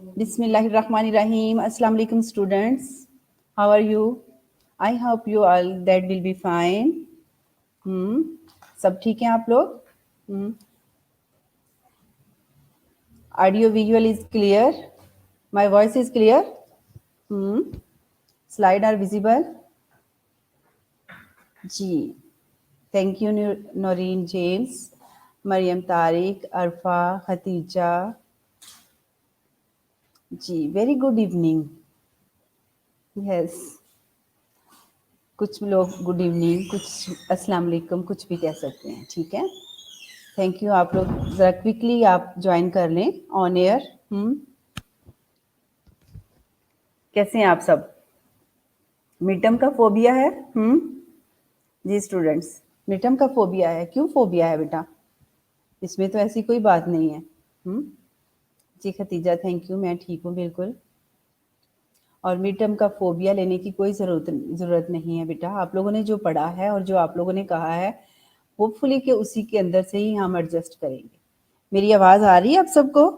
Bismillahirrahmanirrahim. Assalamu alaikum students. How are you? I hope you all that will be fine. सब ठीक हैं आप लोग? Audio visual is clear. My voice is clear. Slide are visible. Ji. Thank you Noreen James, Mariam Tariq, Arfa, Khatija. Ji. Very good evening. Yes. कुछ लोग good evening, कुछ अस्सलाम वालेकुम, कुछ भी कह सकते हैं. ठीक है. Thank you. आप लोग ज़रा क्विकली आप ज्वाइन कर लें ऑन एयर. कैसे हैं आप सब? मिड टर्म का फोबिया है? जी स्टूडेंट्स, मिड टर्म का फोबिया है. क्यों फोबिया है बेटा? इसमें तो ऐसी कोई बात नहीं है. जी खतीजा, थैंक यू. मैं ठीक हूँ बिल्कुल. और मिड टर्म का फोबिया लेने की कोई ज़रूरत नहीं है बेटा. आप लोगों ने जो पढ़ा है और जो आप लोगों ने कहा है, होपफुली कि उसी के अंदर से ही हम एडजस्ट करेंगे. मेरी आवाज़ आ रही है आप सबको?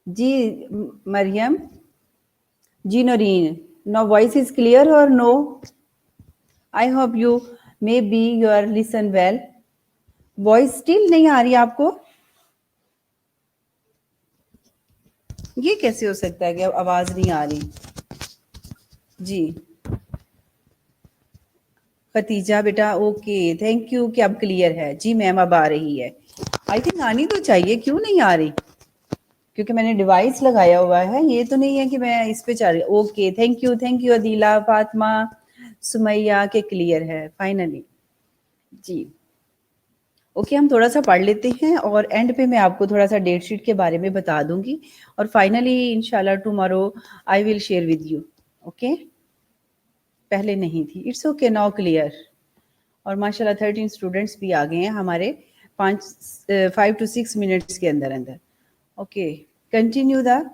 जी मरियम. जी Noreen, no voice is clear और no? I hope you may be you are listen well. Voice still नहीं आ रही आपको? ये कैसे हो सकता है कि अब आवाज नहीं आ रही? जी खतीजा बेटा, ओके थैंक यू कि अब क्लियर है। जी मैम अब आ रही है। आई थिंक आनी तो चाहिए, क्यों नहीं आ रही? क्योंकि मैंने डिवाइस लगाया हुआ है, ये तो नहीं है कि मैं इस पे चल रही। Okay thank you Adeela, Fatima, Sumaiya के क्लियर है फाइनली। जी ओके हम थोड़ा सा पढ़ लेते हैं और एंड पे मैं आपको थोड़ा सा डेट शीट के बारे में बता दूंगी और फाइनली इंशाल्लाह tomorrow I will share with you. Okay पहले नहीं थी, इट्स ओके नाउ क्लियर। और माशाल्लाह 13 स्टूडेंट्स भी आ गए हैं हमारे 5 to 6 मिनट्स के अंदर अंदर। ओके कंटिन्यू द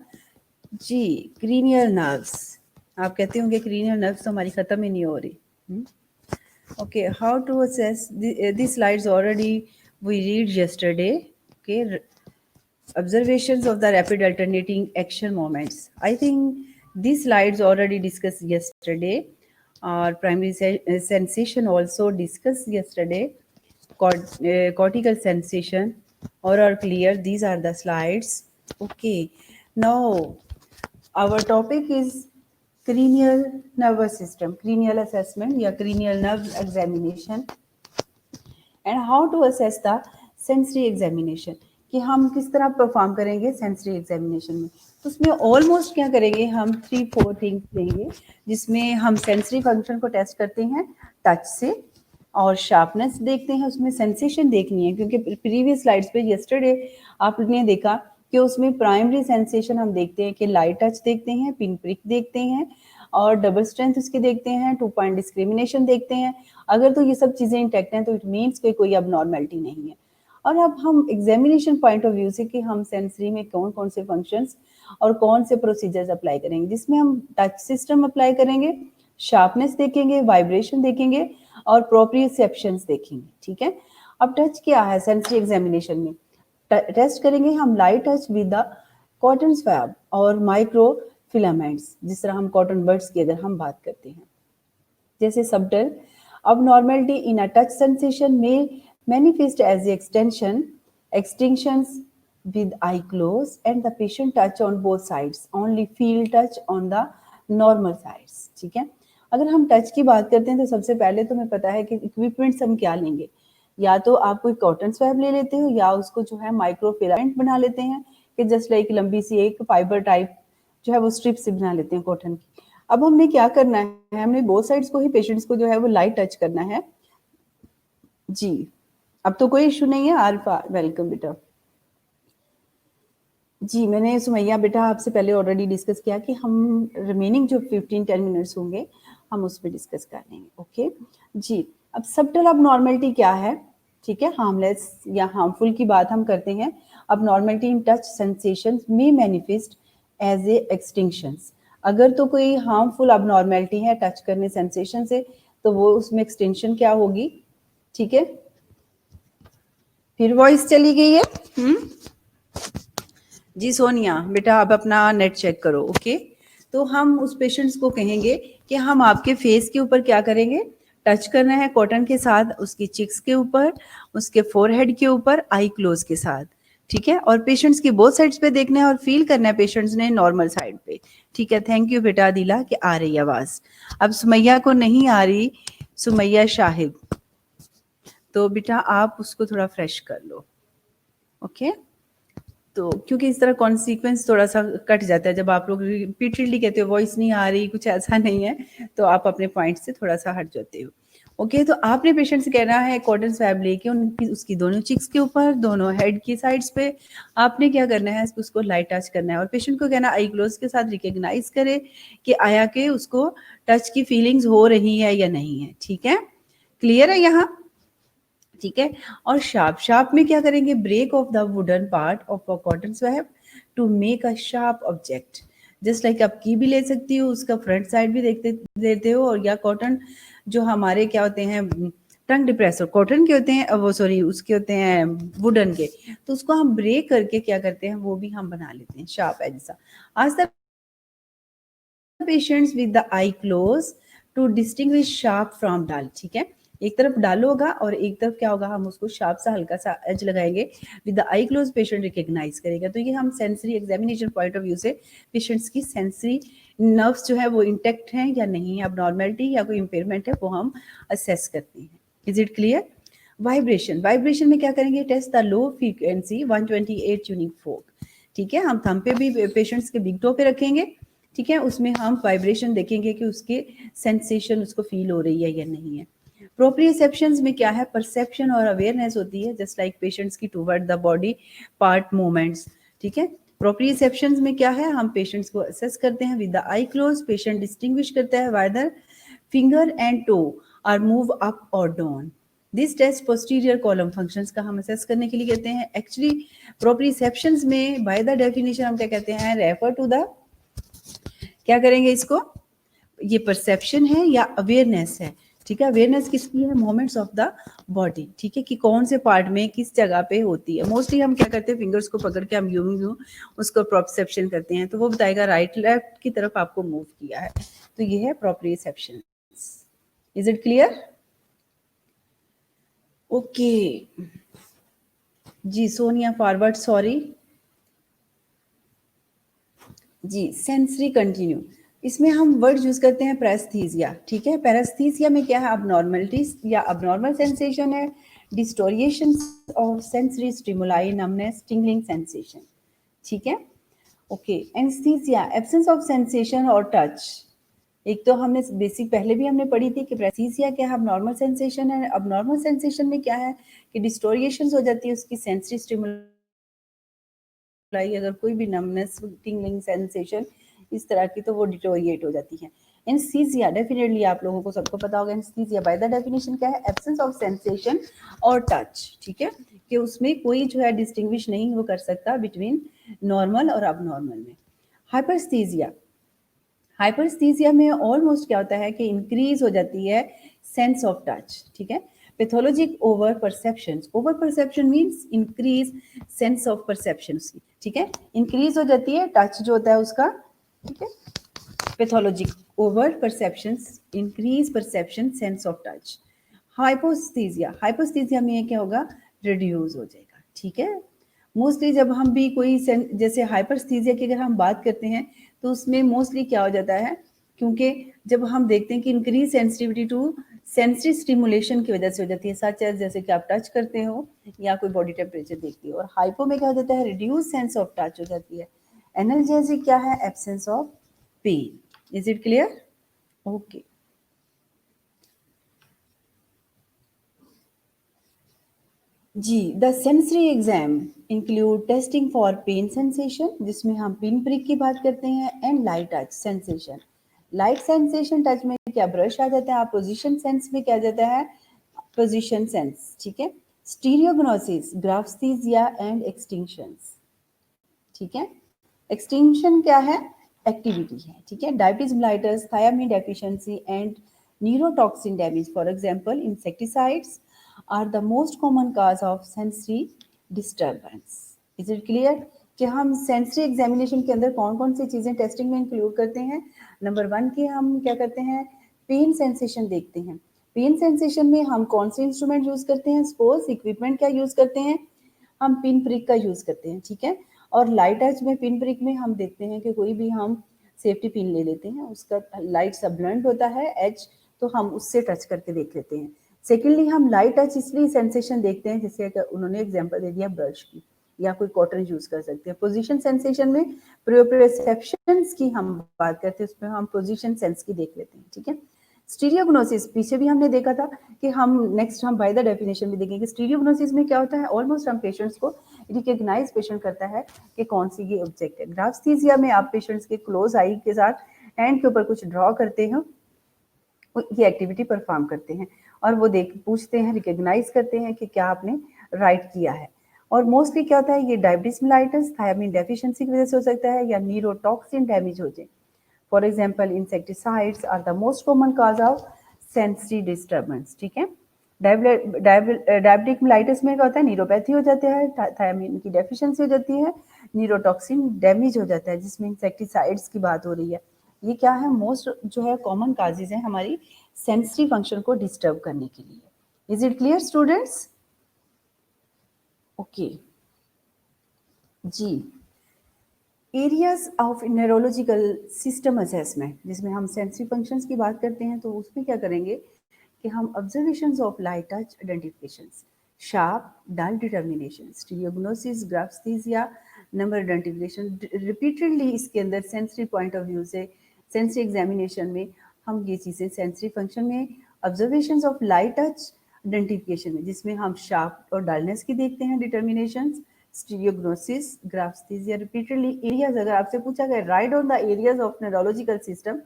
जी क्रीनियल नर्व्स। आप कहते होंगे क्रीनियल नर्व्स तो हमारी खत्म ही नहीं हो रही। Okay how to assess this slides already we read yesterday. Okay, observations of the rapid alternating action moments. I think these slides already discussed yesterday. Our primary sensation also discussed yesterday. Cortical sensation or are clear. These are the slides. Okay, now our topic is cranial nervous system, cranial assessment या cranial nerve examination and how to assess the sensory examination, कि हम किस तरह perform करेंगे sensory examination में। तो उसमें almost क्या करेंगे, हम 3-4 थिंग्स देंगे जिसमें हम सेंसरी फंक्शन को टेस्ट करते हैं टच से, और शार्पनेस देखते हैं, उसमें सेंसेशन देखनी है क्योंकि प्रीवियस स्लाइड्स पे यस्टरडे आपने देखा कि उसमें प्राइमरी सेंसेशन हम देखते हैं कि लाइट टच देखते हैं, पिन प्रिक देखते हैं और डबल स्ट्रेंथ उसके देखते हैं, 2 पॉइंट डिस्क्रिमिनेशन देखते हैं। अगर तो ये सब चीज़ें इंटैक्ट हैं तो इट मीन्स कोई अब नॉर्मेलिटी नहीं है। और अब हम एग्जामिनेशन पॉइंट ऑफ व्यू से कि हम सेंसरी में कौन कौन से फंक्शंस और कौन से प्रोसीजर्स अप्लाई करेंगे, जिसमें हम टच सिस्टम अप्लाई करेंगे, शार्पनेस देखेंगे, वाइब्रेशन देखेंगे और प्रोप्रियोसेप्शंस देखेंगे। ठीक है, अब टच क्या है सेंसरी एग्जामिनेशन में? टेस्ट करेंगे हम light touch with the cotton swab और माइक्रो फिलामेंट्स, जिस तरह हम कॉटन बड्स की अगर हम बात करते हैं, जैसे subtle abnormality in a touch sensation may manifest as extinctions with eye closed and the patient touch on both sides, only feel touch on the normal sides. ठीक है, अगर हम टच की बात करते हैं तो सबसे पहले तो हमें पता है कि इक्विपमेंट्स हम क्या लेंगे, या तो आप कोई कॉटन स्वैब ले लेते हो या उसको जो है माइक्रो फिलामेंट बना लेते हैं कि जस्ट लाइक लंबी सी एक फाइबर टाइप जो है वो स्ट्रिप से बना लेते हैं कॉटन की। अब हमने क्या करना है, हमने बोथ साइड्स को ही पेशेंट्स को जो है वो लाइट टच करना है। जी अब तो कोई इशू नहीं है। आरिफा वेलकम बेटा। जी मैंने सुमैया बेटा आपसे पहले ऑलरेडी डिस्कस किया कि हम रिमेनिंग जो 15-10 मिनट्स होंगे हम उस पर डिस्कस कर लेंगे। ओके जी, अब सबटल अब नॉर्मेलिटी क्या है? ठीक है, हार्मलेस या हार्मफुल की बात हम करते हैं। अब नॉर्मेलिटी इन टच सेंसेशंस में मैनिफेस्ट एज ए एक्सटिंक्शंस। अगर तो कोई हार्मफुल अब नॉर्मेलिटी है टच करने सेंसेशन से तो वो उसमें एक्सटेंशन क्या होगी? ठीक है, फिर वॉइस चली गई है। जी सोनिया बेटा आप अपना नेट चेक करो। ओके, तो हम उस पेशेंट्स को कहेंगे कि हम आपके फेस के ऊपर क्या करेंगे, टच करना है कॉटन के साथ, उसकी चिक्स के ऊपर, उसके फोरहेड के ऊपर, आई क्लोज के साथ। ठीक है, और पेशेंट्स की बोथ साइड्स पे देखना है और फील करना है पेशेंट्स ने नॉर्मल साइड पे। ठीक है, थैंक यू बेटा दिला कि आ रही आवाज। अब सुमैया को नहीं आ रही, सुमैया शाहिद, तो बेटा आप उसको थोड़ा फ्रेश कर लो। ओके तो क्योंकि इस तरह कॉन्सिक्वेंस थोड़ा सा कट जाता है जब आप लोग रिपीटेडली कहते हो वॉइस नहीं आ रही, कुछ ऐसा नहीं है, तो आप अपने पॉइंट से थोड़ा सा हट जाते हो। ओके तो आपने पेशेंट से कहना है कॉटन स्वैब लेके उनकी उसकी दोनों चिक्स के ऊपर, दोनों हेड की साइड्स पे आपने क्या करना है, उसको लाइट टच करना है और पेशेंट को कहना आई क्लोज के साथ रिकग्नाइज करे कि आया के उसको टच की फीलिंग्स हो रही है या नहीं है। ठीक है, क्लियर है यहाँ? ठीक है, और शार्प में क्या करेंगे, break off the wooden part of a cotton swab to make a sharp object. Just like आप की भी ले सकती हो, उसका फ्रंट साइड भी देखते देते हो, और या कॉटन जो हमारे क्या होते हैं टंग डिप्रेसर कॉटन के होते हैं, वो सॉरी उसके होते हैं वुडन के, तो उसको हम ब्रेक करके क्या करते हैं वो भी हम बना लेते हैं शार्प एज सा। Ask the patients with the eye close to distinguish sharp from dull. ठीक है, एक तरफ डालो होगा और एक तरफ क्या होगा, हम उसको शार्प सा हल्का सा एज लगाएंगे। With the eye close patient recognize करेगा। तो ये हम sensory examination point of view से पेशेंट्स की सेंसरी नर्व्स जो है वो इंटेक्ट हैं या नहीं, अब नॉर्मेलिटी या कोई इंपेयरमेंट है वो हम असेस करते हैं। Is it clear? Vibration, vibration में क्या करेंगे, test the low frequency 128 tuning fork. ठीक है, हम थंब पे भी पेशेंट्स के बिग टो पे रखेंगे। ठीक है, उसमें हम वाइब्रेशन देखेंगे कि उसके सेंसेशन उसको फील हो रही है या नहीं है। प्रोप्रियोसेप्शंस में क्या है, परसेप्शन और अवेयरनेस होती है, जस्ट लाइक पेशेंट्स की toward the body part movements. ठीक है, प्रोप्रियोसेप्शंस में क्या है, हम पेशेंट्स को असेस करते हैं with the eye close. Patient distinguish करता है whether finger and toe are move up और down. This test posterior column functions का हम असेस करने के लिए कहते हैं। एक्चुअली प्रोप्रियोसेप्शंस में बाय द डेफिनेशन हम क्या कहते हैं, रेफर टू द, क्या करेंगे इसको, ये परसेप्शन है या अवेयरनेस है। ठीक है, अवेयरनेस किसकी है, मोमेंट्स ऑफ द बॉडी। ठीक है, कि कौन से पार्ट में किस जगह पे होती है। मोस्टली हम क्या करते हैं, फिंगर्स को पकड़ के हम यूं उसको प्रोप्सेप्शन करते हैं, तो वो बताएगा राइट लेफ्ट की तरफ आपको मूव किया है। तो ये है proprioception. Is it clear? Okay जी, सोनिया फॉरवर्ड, सॉरी जी। सेंसरी कंटिन्यू, इसमें हम वर्ड यूज करते हैं पैरेस्थीसिया। ठीक है, पैरेस्थीसिया में क्या है, अबनॉर्मलिटीज या अबनॉर्मल सेंसेशन है, distortion of sensory stimuli, numbness, tingling sensation. ठीक है, okay. Anaesthesia, absence of sensation और टच। एक तो हमने बेसिक पहले भी हमने पढ़ी थी कि पैरेस्थीसिया क्या है, अबनॉर्मल सेंसेशन है। अबनॉर्मल सेंसेशन में क्या है कि डिस्टोरिएशन हो जाती है उसकी सेंसरी स्टिमुलाई, अगर कोई भी नमनेस, टिंगलिंग सेंसेशन इस तरह की, तो वो डिटोरिएट हो जाती है। एनेस्थीसिया डेफिनेटली आप लोगों को सबको पता होगा, एनेस्थीसिया बाय द डेफिनेशन क्या है, एब्सेंस ऑफ सेंसेशन और टच। ठीक है, कि उसमें कोई जो है डिस्टिंग्विश नहीं वो कर सकता बिटवीन नॉर्मल और अबनॉर्मल में। हाइपरस्थीसिया, हाइपरस्थीसिया में ऑलमोस्ट क्या होता है कि इंक्रीज हो जाती है सेंस ऑफ टच। ठीक है, pathologic over perception, over perception means increase sense of perception उसकी। ठीक है, इंक्रीज हो जाती है टच जो होता है उसका। ठीक है, pathologic over perception, increase perception sense of touch. Hypoaesthesia, hypoaesthesia में ये क्या होगा, रिड्यूस हो जाएगा। ठीक है, मोस्टली जब हम भी कोई जैसे हाइपरस्थीसिया की अगर हम बात करते हैं तो उसमें मोस्टली क्या हो जाता है, क्योंकि जब हम देखते हैं कि increase sensitivity to sensory stimulation की वजह से हो जाती है, सच एज जैसे कि आप टच करते हो या कोई बॉडी टेम्परेचर देखती हो। और हाइपो में क्या हो जाता है, रिड्यूस सेंस ऑफ टच हो जाती है। एनाल्जेसिक क्या है, absence of pain. Is it clear? Okay जी। The sensory exam include testing for pain sensation, जिसमें हम पिन प्रिक की बात करते हैं, and light touch sensation. Light sensation touch में क्या ब्रश आ जाता है, पोजीशन सेंस में क्या जाता है, पोजीशन सेंस। ठीक है, स्टीरियोग्नोसिस, ग्राफ्स्थीसिया एंड एक्सटिंक्शंस। ठीक है, एक्सटिंक्शन क्या है, एक्टिविटी है। ठीक है, diabetes mellitus, thiamine deficiency and neurotoxin damage, for example insecticides are the most common cause of sensory disturbance. Is it clear कि हम सेंसरी एग्जामिनेशन के अंदर कौन कौन सी चीजें टेस्टिंग में इंक्लूड करते हैं। नंबर 1 की हम क्या करते हैं, पेन सेंसेशन देखते हैं। पेन सेंसेशन में हम कौन से इंस्ट्रूमेंट यूज करते हैं, सपोज इक्विपमेंट क्या यूज करते हैं, हम पिन प्रिक का यूज करते हैं। ठीक है, और लाइट टच में पिन प्रिक में हम देखते हैं कि कोई भी हम सेफ्टी पिन ले लेते हैं, उसका लाइट सा ब्लंट होता है एज, तो हम उससे टच करके देख लेते हैं। सेकेंडली हम लाइट टच इसलिए सेंसेशन देखते हैं, जैसे उन्होंने एग्जांपल दे दिया ब्रश की, या कोई कॉटन यूज कर सकते हैं। पोजीशन सेंसेशन में प्रोप्रियोसेप्शंस की हम बात करते हैं, उसमें हम पोजीशन सेंस की देख लेते हैं। ठीक है, स्टीरियोग्नोसिस पीछे भी हमने देखा था कि हम नेक्स्ट हम बाय द डेफिनेशन भी देखेंगे। स्टीरियोग्नोसिस में क्या होता है, ऑलमोस्ट हम पेशेंट्स को रिकॉग्नाइज पेशेंट करता है कि कौन सी ये ऑब्जेक्ट है। ग्राफ्स्थीसिया में आप पेशेंट्स के क्लोज आई के साथ हैंड के ऊपर कुछ ड्रॉ करते हैं, ये एक्टिविटी परफॉर्म करते हैं और वो देख पूछते हैं, रिकॉग्नाइज करते हैं कि क्या आपने राइट किया है। और मोस्टली क्या होता है, ये डायबिटीज मेलाइटस, थायमिन डेफिशिएंसी की वजह से हो सकता है, या न्यूरोटॉक्सिन डैमेज हो जाए। For example insecticides are the most common cause of sensory disturbance. ठीक है, डायबिटिक मेलाइटिस में क्या होता है, न्यूरोपैथी हो जाता है, थायमिन की डेफिशिएंसी हो जाती है, न्यूरोटॉक्सिन डैमेज हो जाता है, जिसमें इंसेक्टिसाइड्स की बात हो रही है। ये क्या है, मोस्ट जो है कॉमन काजेज हैं हमारी सेंसरी फंक्शन को डिस्टर्ब करने के लिए. Is it clear students? Okay जी. Areas of neurological system assessment, जिसमें हम सेंसरी फंक्शंस की बात करते हैं, तो उसमें क्या करेंगे कि हम observations of light touch identifications, sharp dull determination, stereognosis, graphaesthesia, number identification, repeatedly इसके अंदर सेंसरी पॉइंट ऑफ व्यू से सेंसरी एग्जामिनेशन में हम ये चीज़ें सेंसरी फंक्शन में observations of light touch identification में, जिसमें हम शार्प और डलनेस की देखते हैं डिटर्मिनेशंस, स्टीरियोग्नोसिस, ग्राफ्स्थीसिया, रिपीटेडली एरियाज. अगर आपसे पूछा गया write on the areas of neurological system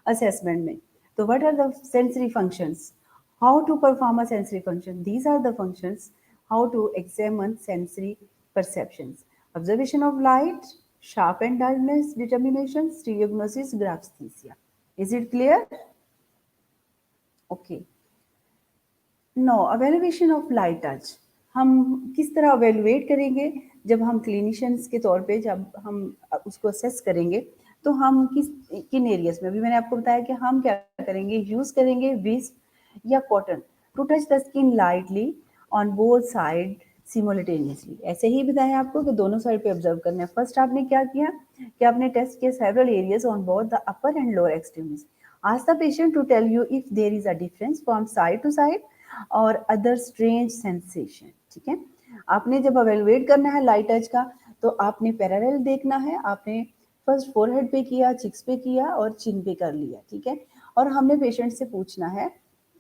assessment में, तो what are the sensory functions, how to perform a sensory function, these are the functions, how to examine sensory perceptions, observation of light, sharp and dullness determination, stereognosis, graphesthesia. Is it clear? Okay. No evaluation of light touch, हम किस तरह अवेल्युएट करेंगे, जब हम clinicians के तौर पे जब हम उसको असेस करेंगे, तो हम किन एरियाज में, अभी मैंने आपको बताया कि हम क्या करेंगे, यूज करेंगे विस्प या cotton to touch the skin lightly on both side simultaneously. ऐसे ही बताया आपको कि दोनों साइड पे ऑब्जर्व करना है. फर्स्ट आपने क्या किया कि आपने टेस्ट किया several areas on both the upper and lower extremities. Ask the patient to tell you if there is a difference from side to side और अदर स्ट्रेंज सेंसेशन. ठीक है, आपने जब अवेलुएट करना है लाइट टच का, तो आपने पैरेलल देखना है. आपने फर्स्ट फोरहेड पे किया, चिक्स पे किया और चिन पे कर लिया. ठीक है, और हमने पेशेंट से पूछना है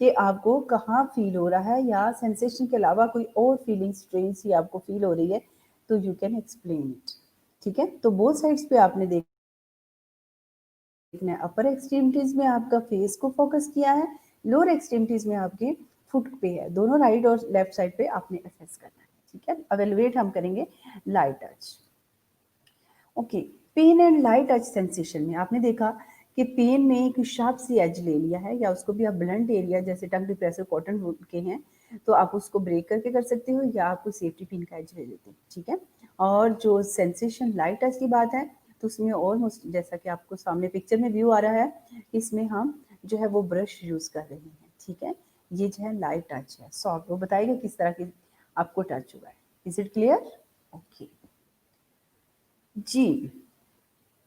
कि आपको कहाँ फील हो रहा है, या सेंसेशन के अलावा कोई और फीलिंग स्ट्रेंज सी आपको फील हो रही है, तो यू कैन एक्सप्लेन इट. ठीक है, तो बोथ साइड्स पे आपने देखना है. अपर एक्सट्रीमिटीज में आपका फेस को फोकस किया है, लोअर एक्सट्रीमिटीज में आपके फुट पे है. दोनों राइट और लेफ्ट साइड पे आपने असेस करना है. ठीक है, अवेलुएट हम करेंगे light touch. Okay, pain and light touch sensation में आपने देखा कि पेन में एक शार्प सी एज ले लिया है, या उसको भी आप ब्लंट एरिया जैसे टंग डिप्रेसर कॉटन वुड के हैं, तो आप उसको ब्रेक करके कर सकते हो, या आप सेफ्टी पिन का एज ले लेते हैं. ठीक है, और जो सेंसेशन लाइट टच की बात है, तो उसमें ऑलमोस्ट जैसा कि आपको सामने पिक्चर में व्यू आ रहा है, इसमें हम जो है वो ब्रश यूज कर रहे हैं. ठीक है, ये जो है लाइट टच है, सॉफ्ट. वो बताएगा किस तरह की आपको टच हुआ है. Is it clear? ओके जी.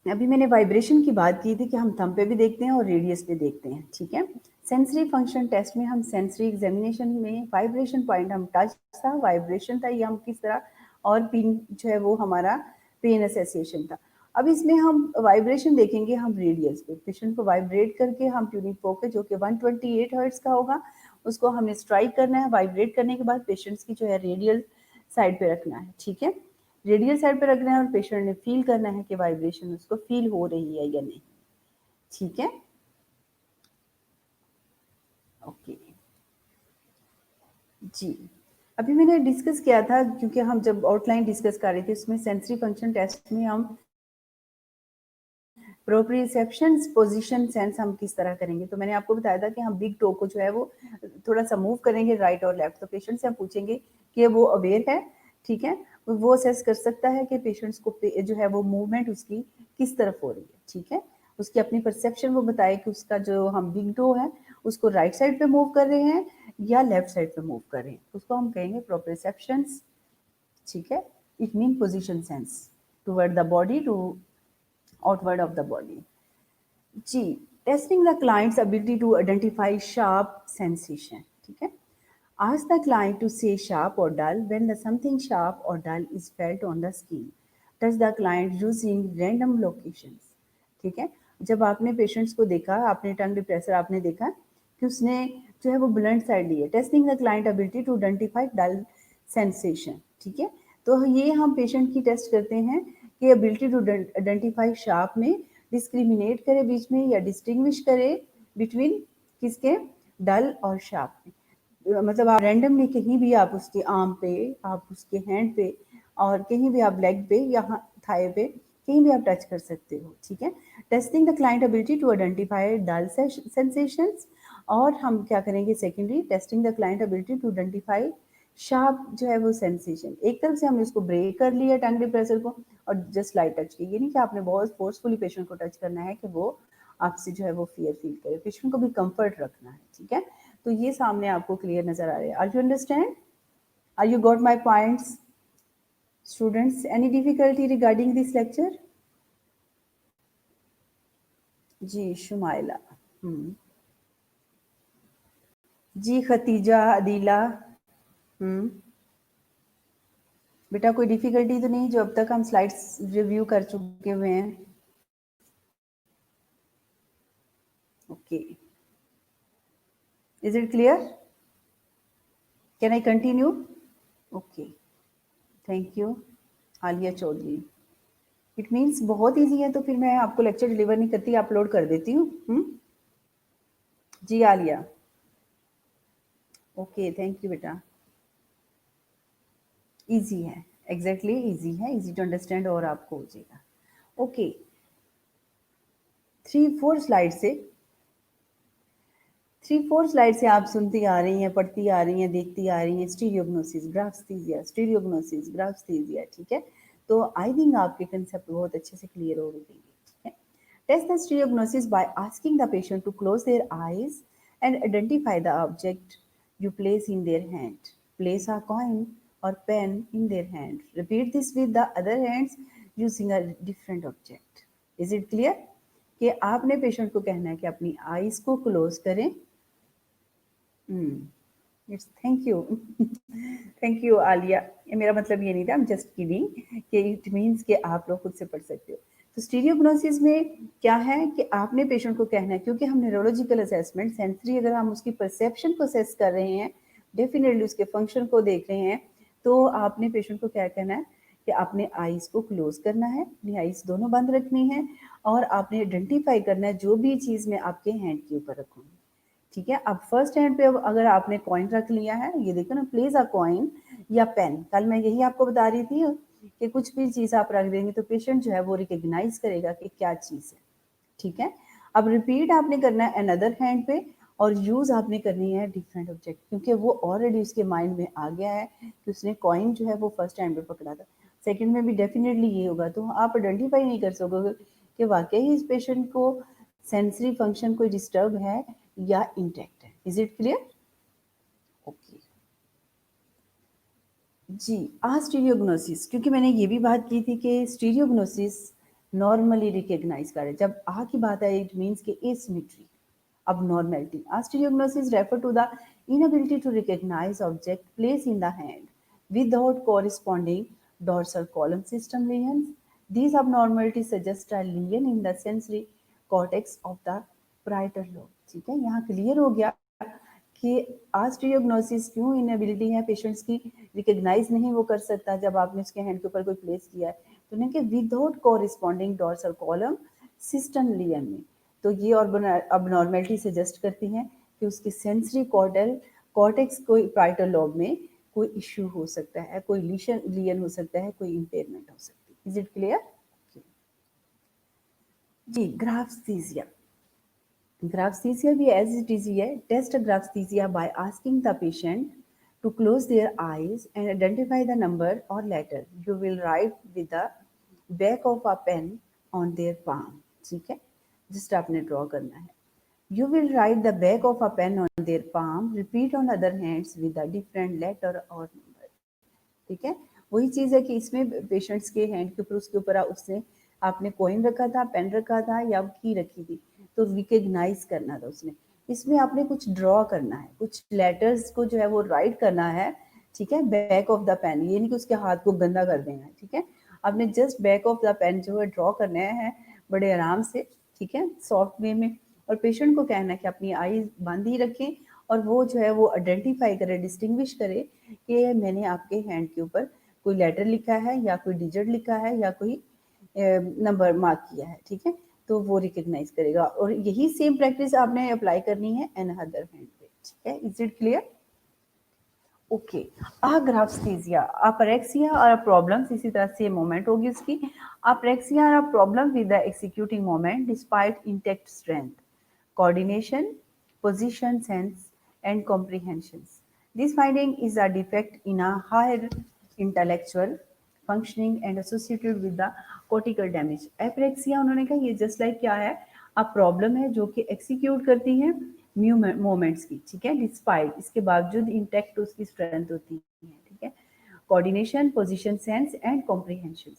अभी मैंने वाइब्रेशन की बात की थी कि हम थंब पे भी देखते हैं और रेडियस पे देखते हैं. ठीक है, सेंसरी फंक्शन टेस्ट में हम सेंसरी एग्जामिनेशन में वाइब्रेशन पॉइंट हम टच था, वाइब्रेशन था, ये हम किस तरह, और पिन जो है वो हमारा पेन एसोसिएशन था. अब इसमें हम वाइब्रेशन देखेंगे हम रेडियस पे. पेशेंट को वाइब्रेट करके हम ट्यूनिंग फोक जो कि 128 हर्ट्ज का होगा, उसको हमने स्ट्राइक करना है. वाइब्रेट करने के बाद पेशेंट्स की जो है रेडियल साइड पे रखना है. ठीक है, रेडियल साइड पे रखना है और पेशेंट ने फील करना है कि वाइब्रेशन उसको फील हो रही है या नहीं. ठीक है, ओके जी. अभी मैंने डिस्कस किया था, क्योंकि हम जब आउटलाइन डिस्कस कर रहे थे, उसमें सेंसरी फंक्शन टेस्ट में हम प्रोप्रियोसेप्शन पोजीशन सेंस हम किस तरह करेंगे, तो मैंने आपको बताया था कि हम बिग टो को जो है वो थोड़ा सा मूव करेंगे राइट और लेफ्ट. तो पेशेंट से हम पूछेंगे कि वो अवेयर है. ठीक है, वो असेस कर सकता है कि पेशेंट्स को जो है वो मूवमेंट उसकी किस तरफ हो रही है. ठीक है, उसकी अपनी परसेप्शन वो बताए कि उसका जो हम बिग टो है उसको राइट साइड पे मूव कर रहे हैं या लेफ्ट साइड पे मूव कर रहे हैं. उसको हम कहेंगे प्रोप्रियोसेप्शंस. ठीक है, it mean position sense toward the body to outward of the body. G. Testing the client's ability to identify sharp sensation. ठीक है, ask the client to say sharp or dull when the something sharp or dull is felt on the skin. Touch the client using random locations. ठीक है, जब आपने patients को देखा, आपने टंग depressor आपने देखा कि उसने जो है वो ब्लंट साइड ली है. Testing the client ability to identify dull sensation. ठीक है, तो ये हम पेशेंट की टेस्ट करते हैं कि एबिलिटी टू आइडेंटिफाई शार्प में डिस्क्रिमिनेट करे बीच में, या डिस्टिंग्विश करे बिटवीन किसके, डल और शार्प में. मतलब आप रैंडमली कहीं भी आप उसके आर्म पे, आप उसके हैंड पे, और कहीं भी आप लेग पे या थाई पे कहीं भी आप टच कर सकते हो. ठीक है, testing the client ability to identify dull sensations. और हम क्या करेंगे secondary, testing the client ability to identify sharp जो है वो सेंसेशन. एक तरफ से हमने उसको ब्रेक कर लिया टंग डिप्रेसर को और जस्ट लाइट टच की. ये नहीं कि आपने बहुत फोर्सफुली पेशेंट को टच करना है कि वो आपसे जो है वो फियर फील करे, पेशेंट को भी कंफर्ट रखना है, ठीक है। तो ये सामने आपको क्लियर नजर आ रहे हैं। Are you understand? Are you got my points students? Any difficulty regarding this lecture? जी शुमाइला, जी खतीजा, अदीला, बेटा कोई डिफिकल्टी तो नहीं जो अब तक हम स्लाइड्स रिव्यू कर चुके हुए हैं? Okay, is it clear? Can I continue? Okay, thank you Aliya Chaudhary. It means बहुत इजी है, तो फिर मैं आपको लेक्चर डिलीवर नहीं करती, अपलोड कर देती हूँ। जी आलिया, ओके थैंक यू बेटा। इजी है, एग्जैक्टली इजी है, इजी टू अंडरस्टैंड और आपको हो जाएगा। ओके, 3-4 स्लाइड से आप सुनती आ रही हैं, पढ़ती आ रही हैं, देखती आ रही हैं, स्टीरियोग्नोसिस, ग्राफ्स्थीसिया, स्टीरियोग्नोसिस, ग्राफ्स्थीसिया, ठीक है। तो आई थिंक आपके कंसेप्ट बहुत अच्छे से क्लियर हो गए, ठीक है। Test the stereognosis by asking the patient to close their eyes and identify the object you place in their hand. Place a coin or pen in their hand. Repeat this with the other hands using a different object. Is it clear? कि आपने patient को कहना है कि अपनी eyes को close करें। It's thank you thank you Alia, ये मेरा मतलब ये नहीं था, आई एम जस्ट किडिंग कि इट मीन्स कि आप लोग खुद से पढ़ सकते हो। तो स्टीरियोग्नोसिस में क्या है कि आपने पेशेंट को कहना है, क्योंकि हम न्यूरोलॉजिकल असेसमेंट सेंसरी, अगर हम उसकी परसेप्शन को असेस कर रहे हैं, डेफिनेटली उसके फंक्शन को देख रहे हैं, तो आपने पेशेंट को क्या कहना है कि आपने आईज को क्लोज करना है, अपनी आईज दोनों बंद रखनी है, और आपने आइडेंटिफाई करना है जो भी चीज़ मैं आपके हैंड के ऊपर रखूँगी, ठीक है। अब फर्स्ट हैंड पे अगर आपने कॉइन रख लिया है, ये देखो ना, प्लेस अ कॉइन या पेन, कल मैं यही आपको बता रही थी कि कुछ भी चीज़ आप रख देंगे तो पेशेंट जो है वो रिकग्नाइज करेगा कि क्या चीज़ है, ठीक है। अब रिपीट आपने करना है अनदर हैंड पे, और यूज आपने करनी है डिफरेंट ऑब्जेक्ट, क्योंकि वो ऑलरेडी उसके माइंड में आ गया है कि उसने कॉइन जो है वो फर्स्ट हैंड पे पकड़ा था, सेकंड में भी डेफिनेटली ये होगा, तो आप आइडेंटिफाई नहीं कर सकोगे कि वाकई इस पेशेंट को सेंसरी फंक्शन कोई डिस्टर्ब है या इंटैक्ट है। Is it clear? ओके जी, स्टीरियोग्नोसिस, क्योंकि मैंने ये भी बात की थी कि स्टीरियोग्नोसिस नॉर्मली रिकग्नाइज करे, जब की बात है इट मीन्स कि asymmetry, abnormality. Osteognosis refer to the inability to recognize object placed in the hand without corresponding dorsal column system lesions. These abnormalities suggest a lesion in the sensory cortex of the parietal lobe. ठीक है, यहाँ clear हो गया कि ऑस्टियोग्नोसिस क्यों inability है patients की, recognise नहीं वो कर सकता जब आपने उसके हैंड के ऊपर कोई प्लेस किया है, तो नहीं कि without corresponding dorsal column system lesion में, तो ये अबनॉर्मेलिटी सजेस्ट करती हैं कि उसके सेंसरी कॉर्टेक्स कोई पाइटल लोब में कोई इश्यू हो सकता है, कोई लियन हो सकता है, कोई इंपेयरमेंट हो सकती है। Is it clear? जी, ग्राफ्स्थीसिया, ग्राफ्स्थीसिया भी एज इट इज ही है। Test graphaesthesia by asking the patient to close their eyes and identify the number or letter you will write with the back of a pen on their palm, ठीक है, just आपने draw करना है। You will write the back of a pen on their palm, repeat on other hands with a different letter or number, ठीक है। वही चीज़ है कि इसमें पेशेंट्स के हैंड के ऊपर, उसके ऊपर उसने आपने कॉइन रखा था, पेन रखा था या की रखी थी, तो रिकग्नाइज करना था उसने, इसमें आपने कुछ ड्रॉ करना है, कुछ लेटर्स को जो है वो राइट करना है, ठीक है, बैक ऑफ द पेन, ये नहीं कि उसके हाथ को गंदा कर देना है, ठीक है। आपने just back of the pen जो है ड्रॉ करना है बड़े आराम से, ठीक है, सॉफ्ट वे में, और पेशेंट को कहना है कि अपनी आई बंद ही रखें, और वो जो है वो आइडेंटिफाई करे, डिस्टिंग्विश करे कि मैंने आपके हैंड के ऊपर कोई लेटर लिखा है या कोई डिजिट लिखा है या कोई नंबर मार्क किया है, ठीक है, तो वो रिकग्नाइज करेगा। और यही सेम प्रैक्टिस आपने अप्लाई करनी है अनदर हैंड पे, ठीक है। Is it clear? ओके, अग्राफ्स्थीसिया, अपरेक्सिया और प्रॉब्लम्स, इसी तरह से मोमेंट होगी उसकी। अपरेक्सिया और problem with the executing moment despite intact strength, coordination, position sense, and comprehensions. This finding is a defect in a higher intellectual functioning and associated with the cortical damage. Apraxia उन्होंने कहा ये just like क्या है, अब problem है जो कि execute करती है मोमेंट्स की, ठीक है, डिस्पाइट, इसके बावजूद इंटैक्ट उसकी स्ट्रेंथ होती है, ठीक है। Coordination, position sense and comprehension.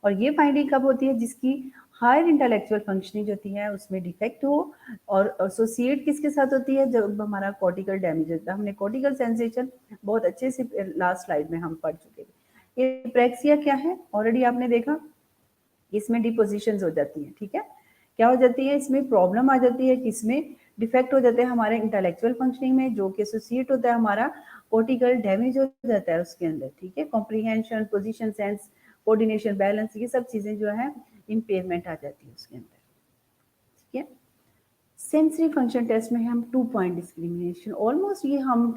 और ये फाइंडिंग कब होती है, जिसकी हायर इंटेलेक्चुअल फंक्शनिंग होती है उसमें डिफेक्ट हो, और एसोसिएट किसके साथ होती है, जब हमारा कॉर्टिकल डैमेज होता है। हमने कॉर्टिकल सेंसेशन बहुत अच्छे से लास्ट स्लाइड में हम पढ़ चुके हैं। एप्रेक्सिया क्या है, ऑलरेडी आपने देखा, इसमें डिपोजिशन हो जाती है, ठीक है। क्या हो जाती है, इसमें प्रॉब्लम आ जाती है, किसमें डिफेक्ट हो जाते हैं हमारे इंटेलेक्चुअल फंक्शनिंग में, जो कि एसोसिएट होता है हमारा कॉर्टिकल डैमेज हो जाता है उसके अंदर, ठीक है। Comprehension, position sense, coordination, balance, ये सब चीजें जो है इम्पेयरमेंट आ जाती है उसके अंदर, ठीक है। सेंसरी फंक्शन टेस्ट में हम 2 पॉइंट डिस्क्रिमिनेशन, ऑलमोस्ट ये हम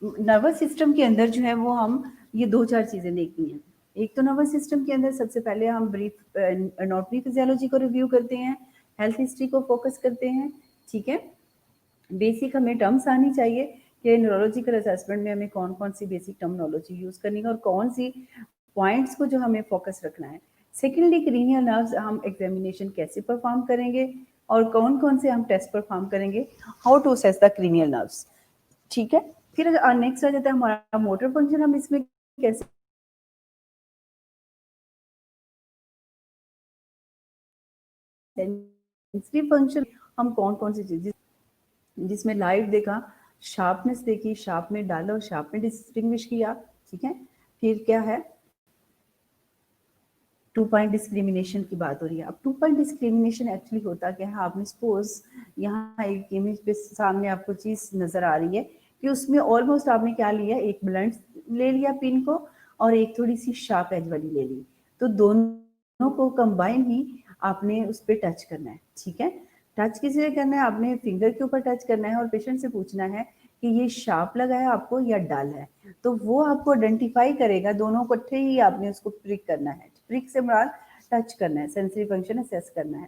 नर्वस सिस्टम के अंदर जो है वो हम ये 2-4 चीजें देखनी है। एक तो नर्वस सिस्टम के अंदर सबसे पहले हम ब्रीफ एनाटॉमी फिजियोलॉजी को रिव्यू करते हैं, हेल्थ हिस्ट्री को फोकस करते हैं, ठीक है। बेसिक हमें टर्म्स आनी चाहिए कि न्यूरोलॉजिकल असेसमेंट में हमें कौन कौन सी बेसिक टर्मिनोलॉजी यूज करनी है और कौन सी पॉइंट्स को जो हमें फोकस रखना है। सेकेंडली, क्रीनियल नर्व्स हम एग्जामिनेशन कैसे परफॉर्म करेंगे और कौन कौन से हम टेस्ट परफॉर्म करेंगे, how to assess the cranial nerves, ठीक है। फिर नेक्स्ट आ जाता है हमारा मोटर फंक्शन, हम इसमें कैसे सेंसरी फंक्शन, हम कौन कौन सी चीजें जिसमें लाइट देखा, शार्पनेस देखी, शार्प में डाला और शार्प में डिस्टिंग्विश किया, ठीक है। फिर क्या है, 2 पॉइंट डिस्क्रिमिनेशन की बात हो रही है। अब 2 पॉइंट डिस्क्रिमिनेशन एक्चुअली होता क्या है, आपने सपोज यहाँ एक इमेज पे सामने आपको चीज नजर आ रही है कि उसमें ऑलमोस्ट आपने क्या लिया, एक ब्लंट ले लिया पिन को और एक थोड़ी सी शार्प एज वाली ले ली, तो दोनों को कंबाइन ही आपने उस पर टच करना है, ठीक है। टच किसी से करना है, आपने फिंगर के ऊपर टच करना है और पेशेंट से पूछना है कि ये शार्प लगा है आपको या डल है, तो वो आपको आइडेंटिफाई करेगा, दोनों इकट्ठे ही आपने उसको प्रिक करना है, प्रिक से मुराद टच करना है, सेंसरी फंक्शन असेस करना है,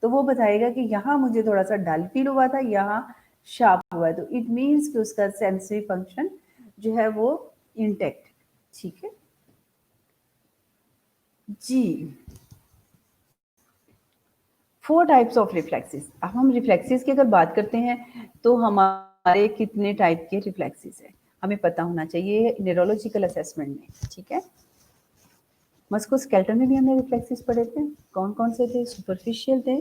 तो वो बताएगा कि यहाँ मुझे थोड़ा सा डल फील हुआ था, यहाँ शार्प हुआ है, तो इट मीन्स कि उसका सेंसरी फंक्शन जो है वो इंटेक्ट, ठीक है जी। 4 टाइप्स ऑफ रिफ्लेक्सेस। अब हम रिफ्लेक्सेस की अगर बात करते हैं तो हमारे कितने टाइप के रिफ्लेक्सेस है हमें पता होना चाहिए न्यूरोलॉजिकल असेसमेंट में, ठीक है। मस्कुलोस्केलेटल में भी हमने रिफ्लेक्सेस पढ़े थे, कौन कौन से थे, सुपरफिशियल थे।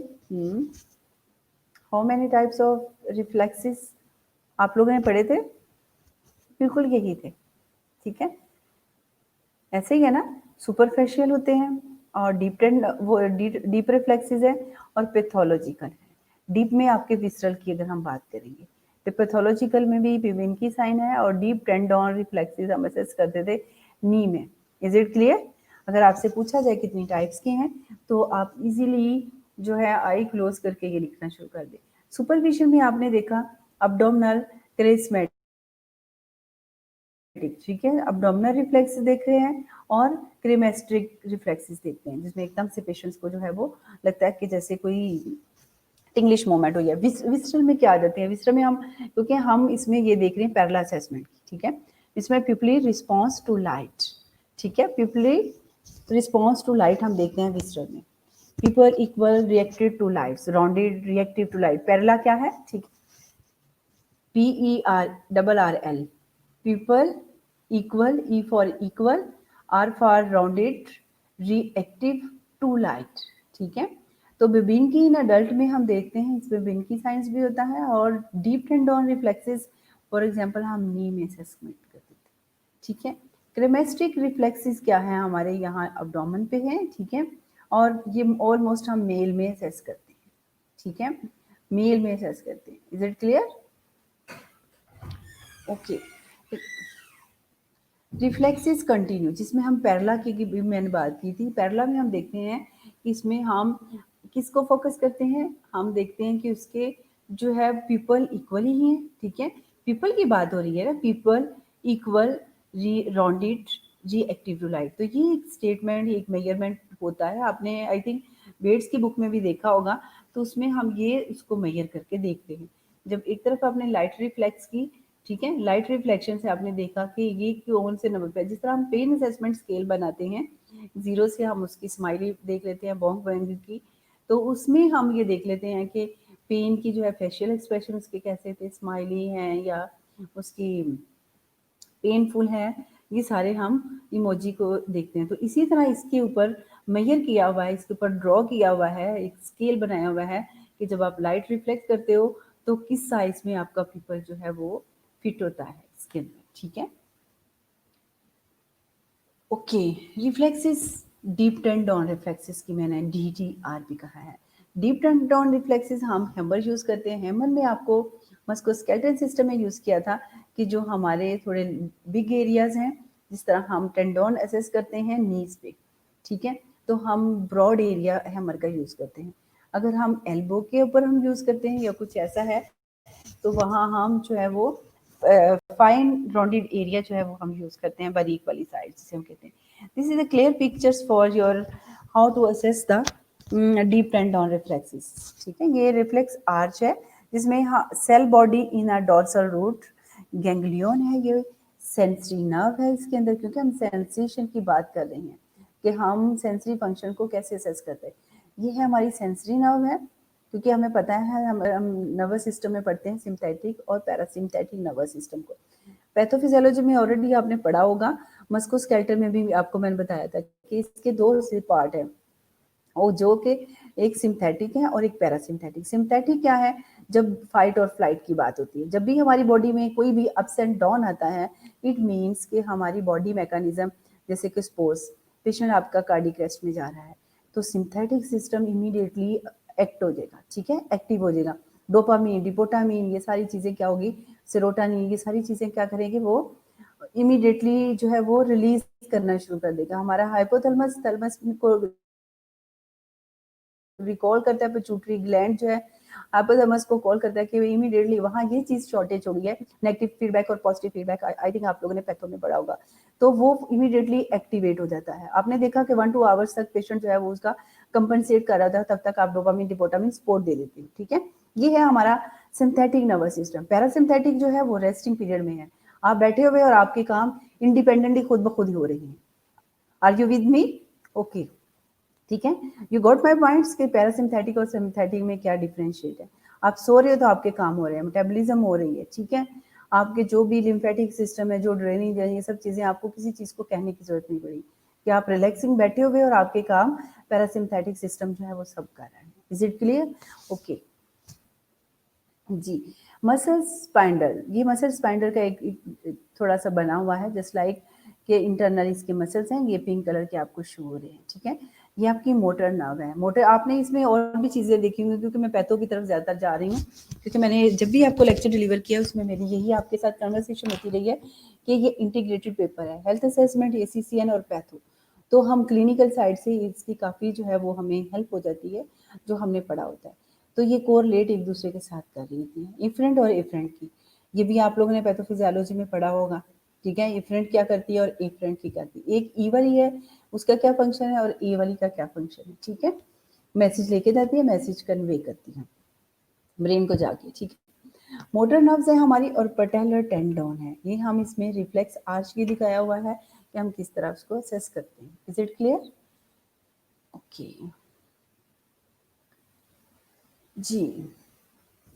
How many types of reflexes आप लोगों ने पढ़े थे, बिल्कुल यही थे, ठीक है। ऐसे ही है ना, सुपरफिशियल होते हैं और डीप वो डीप रिफ्लेक्सेस है और पैथोलॉजिकल है। डीप में आपके विसरल की अगर हम बात करेंगे तो पैथोलॉजिकल में भी पिविनकी साइन है और डीप टेंडोन रिफ्लेक्सेस हम असेस करते थे नी में। Is it clear? अगर आपसे पूछा जाए कितनी टाइप्स के हैं तो आप इजीली जो है आई क्लोज करके ये लिखना शुरू कर दे। सुपरफिशियल में आपने देखा अब्डोमिनल, क्रेस्मेटिक, ठीक है, अब्डोमिनल रिफ्लेक्स देख रहे हैं और क्रेमेस्ट्रिक रिफ्लेक्सेस देखते हैं, जिसमें एकदम से पेशेंट्स को जो है वो लगता है कि जैसे कोई इंग्लिश मोमेंट हो गया। विसरल में क्या आ जाते हैं, विसरल में हम, क्योंकि हम इसमें ये देख रहे हैं पैरेलल असेसमेंट, ठीक है, इसमें पिपली रिस्पॉन्स टू लाइट, ठीक है, पिपली रिस्पॉन्स टू लाइट हम देखते हैं विसरल में। Pupil equal reacted to lights, rounded reactive to light, parallel क्या है, ठीक, PER, people equal, E for equal, R for rounded, reactive to light, ठीक है। तो बिबिनकी इन अडल्ट में हम देखते हैं, इसमें बिबिनकी साइंस भी होता है और deep tendon reflexes for example हम नी में असेसमेंट करते थे, ठीक है। क्रेमेस्टिक रिफ्लेक्सेस क्या है, हमारे यहाँ अब्डोमेन पे है, ठीक है, और ये ऑलमोस्ट हम मेल में असेस करते हैं, ठीक है, मेल में असेस करते हैं। Is it clear? Okay. Reflexes continue, जिसमें हम पैरेलल की भी मैंने बात की थी, पैरेलल में हम देखते हैं कि इसमें हम किसको फोकस करते हैं, हम देखते हैं कि उसके जो है पीपल इक्वल ही हैं, ठीक है, पीपल की बात हो रही है ना, पीपल इक्वल री राउंडेड जी एक्टिव टू लाइट, तो ये एक स्टेटमेंट, एक मेजरमेंट होता है, आपने आई थिंक बेट्स की बुक में भी देखा होगा, तो उसमें हम ये उसको मेजर करके देखते हैं। जब एक तरफ आपने लाइट रिफ्लेक्स की, ठीक है, लाइट रिफ्लेक्शन से आपने देखा कि ये कौन से नंबर पे, जिस तरह हम पेन असेसमेंट स्केल बनाते हैं, 0 से हम उसकी स्माइली देख लेते हैं, बॉन्ग बैंग की तो उसमें हम ये देख लेते हैं कि पेन की जो है फेशियल एक्सप्रेशन उसके कैसे थे, स्माइली हैं या उसकी पेनफुल है, ये सारे हम इमोजी को देखते हैं। तो इसी तरह इसके ऊपर मेजर किया हुआ है, इसके ऊपर ड्रॉ किया हुआ है, एक स्केल बनाया हुआ है कि जब आप लाइट रिफ्लेक्ट करते हो तो किस साइज में आपका पिपल जो है वो फिट होता है इसके अंदर, ठीक है। Okay, reflexes, deep turn down reflexes की मैंने DTR भी कहा है। डीप टर्न डाउन रिफ्लेक्सेस हम हैमर यूज करते हैं। हैमर में आपको मस्कुलोस्केलेटल सिस्टम में यूज किया था कि जो हमारे थोड़े बिग एरियाज हैं, जिस तरह हम टेंडोन एसेस करते हैं नीज पे, ठीक है, तो हम ब्रॉड एरिया हैमर का यूज करते हैं। अगर हम एल्बो के ऊपर हम यूज करते हैं या कुछ ऐसा है, तो वहाँ हम जो है वो फाइन राउंडेड एरिया जो है वो हम यूज करते हैं, बारीक वाली साइड जिसे हम कहते हैं। This is the clear pictures for your how to assess the deep and down reflexes, ठीक है। ये रिफ्लेक्स आर्च है जिसमें cell body in a dorsal root ganglion है, ये सेंसरी नर्व है इसके अंदर, क्योंकि हम सेंसेशन की बात कर रहे हैं कि हम सेंसरी फंक्शन को कैसे असेस करते हैं। ये है हमारी सेंसरी नर्व है, क्योंकि हमें पता है हम नर्वस सिस्टम में पढ़ते हैं सिम्पैथिक और पैरासिम्पैथिक नर्वस सिस्टम को। पैथोफिजियोलॉजी में ऑलरेडी आपने पढ़ा होगा, मस्कुलोस्केलेटल में भी आपको मैंने बताया था कि इसके दो पार्ट हैं, और जो कि एक सिंथेटिक है और एक पैरासिम्पैथिक। सिंथेटिक क्या है, जब फाइट और फ्लाइट की बात होती है, जब भी हमारी बॉडी में कोई भी अप्स एंड डाउन आता है, इट मीन्स कि हमारी बॉडी मैकेनिज्म, जैसे कि सपोज पेशेंट आपका कार्डियक अरेस्ट में जा रहा है, तो सिंथेटिक सिस्टम इमीडिएटली एक्ट हो जाएगा, ठीक है, एक्टिव हो जाएगा। डोपामीन, डिपोटामीन, ये सारी चीज़ें क्या होगी, सेरोटोनिन, ये सारी चीज़ें क्या करेंगे, वो इमीडिएटली जो है वो रिलीज करना शुरू कर देगा। हमारा हाइपोथैलेमस थैलेमस को रिकॉल करता है, पिट्यूटरी ग्लैंड जो है हाइपोथैलेमस को कॉल करता है कि इमीडिएटली वहाँ ये चीज़ शॉर्टेज हो गई है, नेगेटिव फीडबैक और पॉजिटिव फीडबैक, आई थिंक आप लोगों ने पैथो में पढ़ा होगा, तो वो इमीडिएटली एक्टिवेट हो जाता है। आपने देखा कि 1-2 आवर्स तक पेशेंट जो है वो उसका कंपनसेट कर रहा था, तब तक आप डोपामिन डिपोटामिन सपोर्ट दे देती हो, ठीक है। ये है हमारा सिंथेटिक नर्वस सिस्टम। पैरासिम्पैथिक जो है वो रेस्टिंग पीरियड में है, आप बैठे हुए और आपके काम इंडिपेंडेंटली खुद ब खुद ही हो रही हैं। Are you with me? Okay, ठीक है, यू गॉट माई पॉइंट्स कि पैरासिम्पैथिक और सिम्पैथिक में क्या डिफरेंशिएट है। आप सो रहे हो तो आपके काम हो रहे हैं, मेटाबॉलिज्म हो रही है, ठीक है, आपके जो भी लिम्फेटिक सिस्टम है, जो ड्रेनिंग है, ये सब चीज़ें आपको किसी चीज़ को कहने की जरूरत नहीं पड़ी कि आप रिलैक्सिंग बैठे हुए और आपके काम पैरासिम्पैथिक सिस्टम जो है वो सब कर रहा है। Is it clear? ओके जी। मसल स्पाइंडल, ये मसल स्पाइंडल का एक थोड़ा सा बना हुआ है, जस्ट लाइक के इंटरनल इसके मसल्स हैं, ये पिंक कलर के आपको शो हो रहे हैं, ठीक है। ये आपकी मोटर नर्व है। मोटर आपने इसमें और भी चीज़ें देखी होंगी, क्योंकि मैं पैथो की तरफ ज़्यादातर जा रही हूँ, क्योंकि मैंने जब भी आपको लेक्चर डिलीवर किया उसमें मेरी यही आपके साथ कन्वर्सेशन होती रही है कि ये इंटीग्रेटेड पेपर है, हेल्थ असेसमेंट, ACCN और पैथो। तो हम क्लिनिकल साइड से इसकी काफ़ी जो है वो हमें हेल्प हो जाती है, जो हमने पढ़ा होता है। तो ये कोरिलेट एक दूसरे के साथ कर रही थी, इफरेंट और एफरेंट की। ये भी आप लोगों ने पैथोफिजियोलॉजी में पढ़ा होगा, ठीक है। इफरेंट क्या करती है और एफरेंट क्या करती है, एक ई वाली है उसका क्या फंक्शन है और ए वाली का क्या फंक्शन है, ठीक है। मैसेज लेके जाती है, मैसेज कन्वे करती है ब्रेन को जाके, ठीक है। मोटर नर्व्स है हमारी और पटेलर टेंडोन है, ये हम इसमें रिफ्लेक्स आर्च की दिखाया हुआ है कि हम किस तरह उसको असेस करते हैं। Is it clear? ओके जी।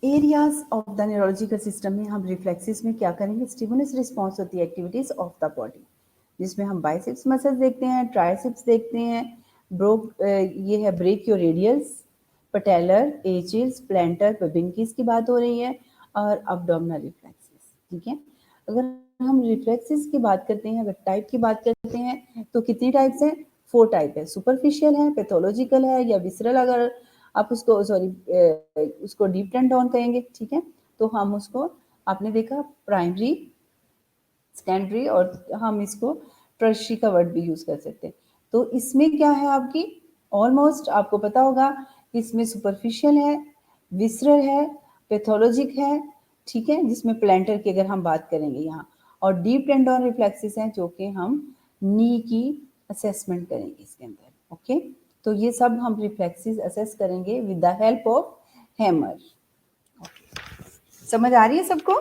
Areas of the neurological system में हम रिफ्लेक्सेस में क्या करेंगे, स्टिमुलस रिस्पॉन्स होती है एक्टिविटीज ऑफ द बॉडी, जिसमें हम बाइसेप्स मसल्स देखते हैं, ट्राइसेप्स देखते हैं, ये है ब्रेकियोरेडियल्स, पटेलर, एचिल्स, प्लांटर, पेबिंकिस की बात हो रही है, और अब्डोमिनल रिफ्लेक्सेस, ठीक है। अगर हम रिफ्लेक्सेस की बात करते हैं, अगर टाइप की बात करते हैं, तो कितनी टाइप्स हैं? 4 टाइप है, सुपरफिशियल है, पैथोलॉजिकल है, या विसरल, अगर आप उसको उसको डीप टर्न डाउन कहेंगे, ठीक है। तो हम उसको, आपने देखा प्राइमरी, सेकेंडरी, और हम इसको टर्शियरी का वर्ड भी यूज कर सकते हैं। तो इसमें क्या है आपकी, ऑलमोस्ट आपको पता होगा, इसमें सुपरफिशियल है, विसरल है, पैथोलॉजिक है, ठीक है, जिसमें प्लांटर की अगर हम बात करेंगे यहाँ, और डीप टर्न डाउन रिफ्लेक्सेस हैं जो कि हम नी की असेसमेंट करेंगे इसके अंदर, ओके। तो ये सब हम रिफ्लेक्सेस असेस करेंगे with the help of hammer. समझ आ रही है सबको?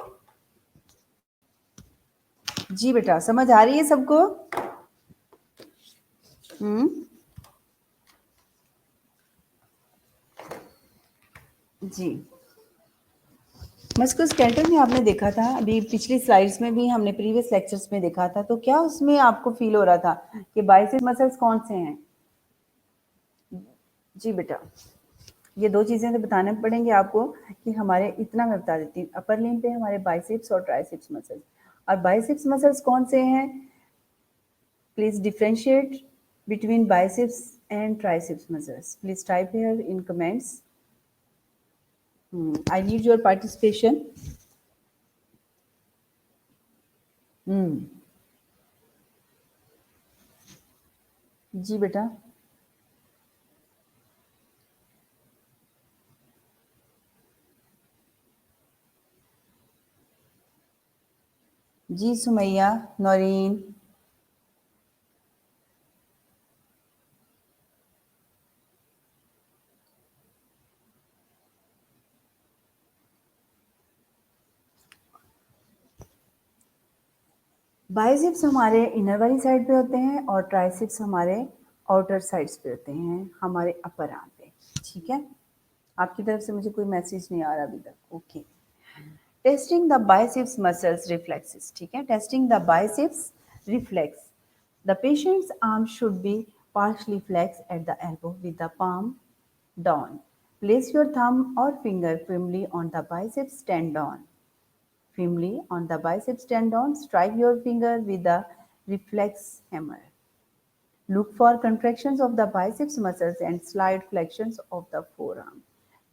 जी बेटा, समझ आ रही है सबको? हम्म, जी, मस्कुलोस्केलेटल में आपने देखा था, अभी पिछली स्लाइड्स में भी हमने प्रीवियस लेक्चर्स में देखा था, तो क्या उसमें आपको फील हो रहा था कि बाइसेप्स मसल्स कौन से हैं? जी बेटा, ये दो चीज़ें तो बताने पड़ेंगे आपको कि हमारे, इतना मैं बता देती हूँ, अपर लिम्ब पे हमारे बाइसेप्स और ट्राइसेप्स मसल्स, और बाइसेप्स मसल्स कौन से हैं? Please differentiate between biceps and triceps muscles. Please type here in comments. I need your participation. जी बेटा, जी सुमैया, नौरीन, बाइसेप्स हमारे इनर वाली साइड पे होते हैं और ट्राइसेप्स हमारे आउटर साइड्स पे होते हैं, हमारे अपर आर्म पे। ठीक है, आपकी तरफ से मुझे कोई मैसेज नहीं आ रहा अभी तक। Okay, testing the biceps muscles reflexes. ठीक है, testing the biceps reflex. The patients arm should be partially flexed at the elbow with the palm down. Place your thumb or finger firmly on the biceps tendon. Firmly on the biceps tendon, strike your finger with the reflex hammer. Look for contractions of the biceps muscles and slight flexions of the forearm.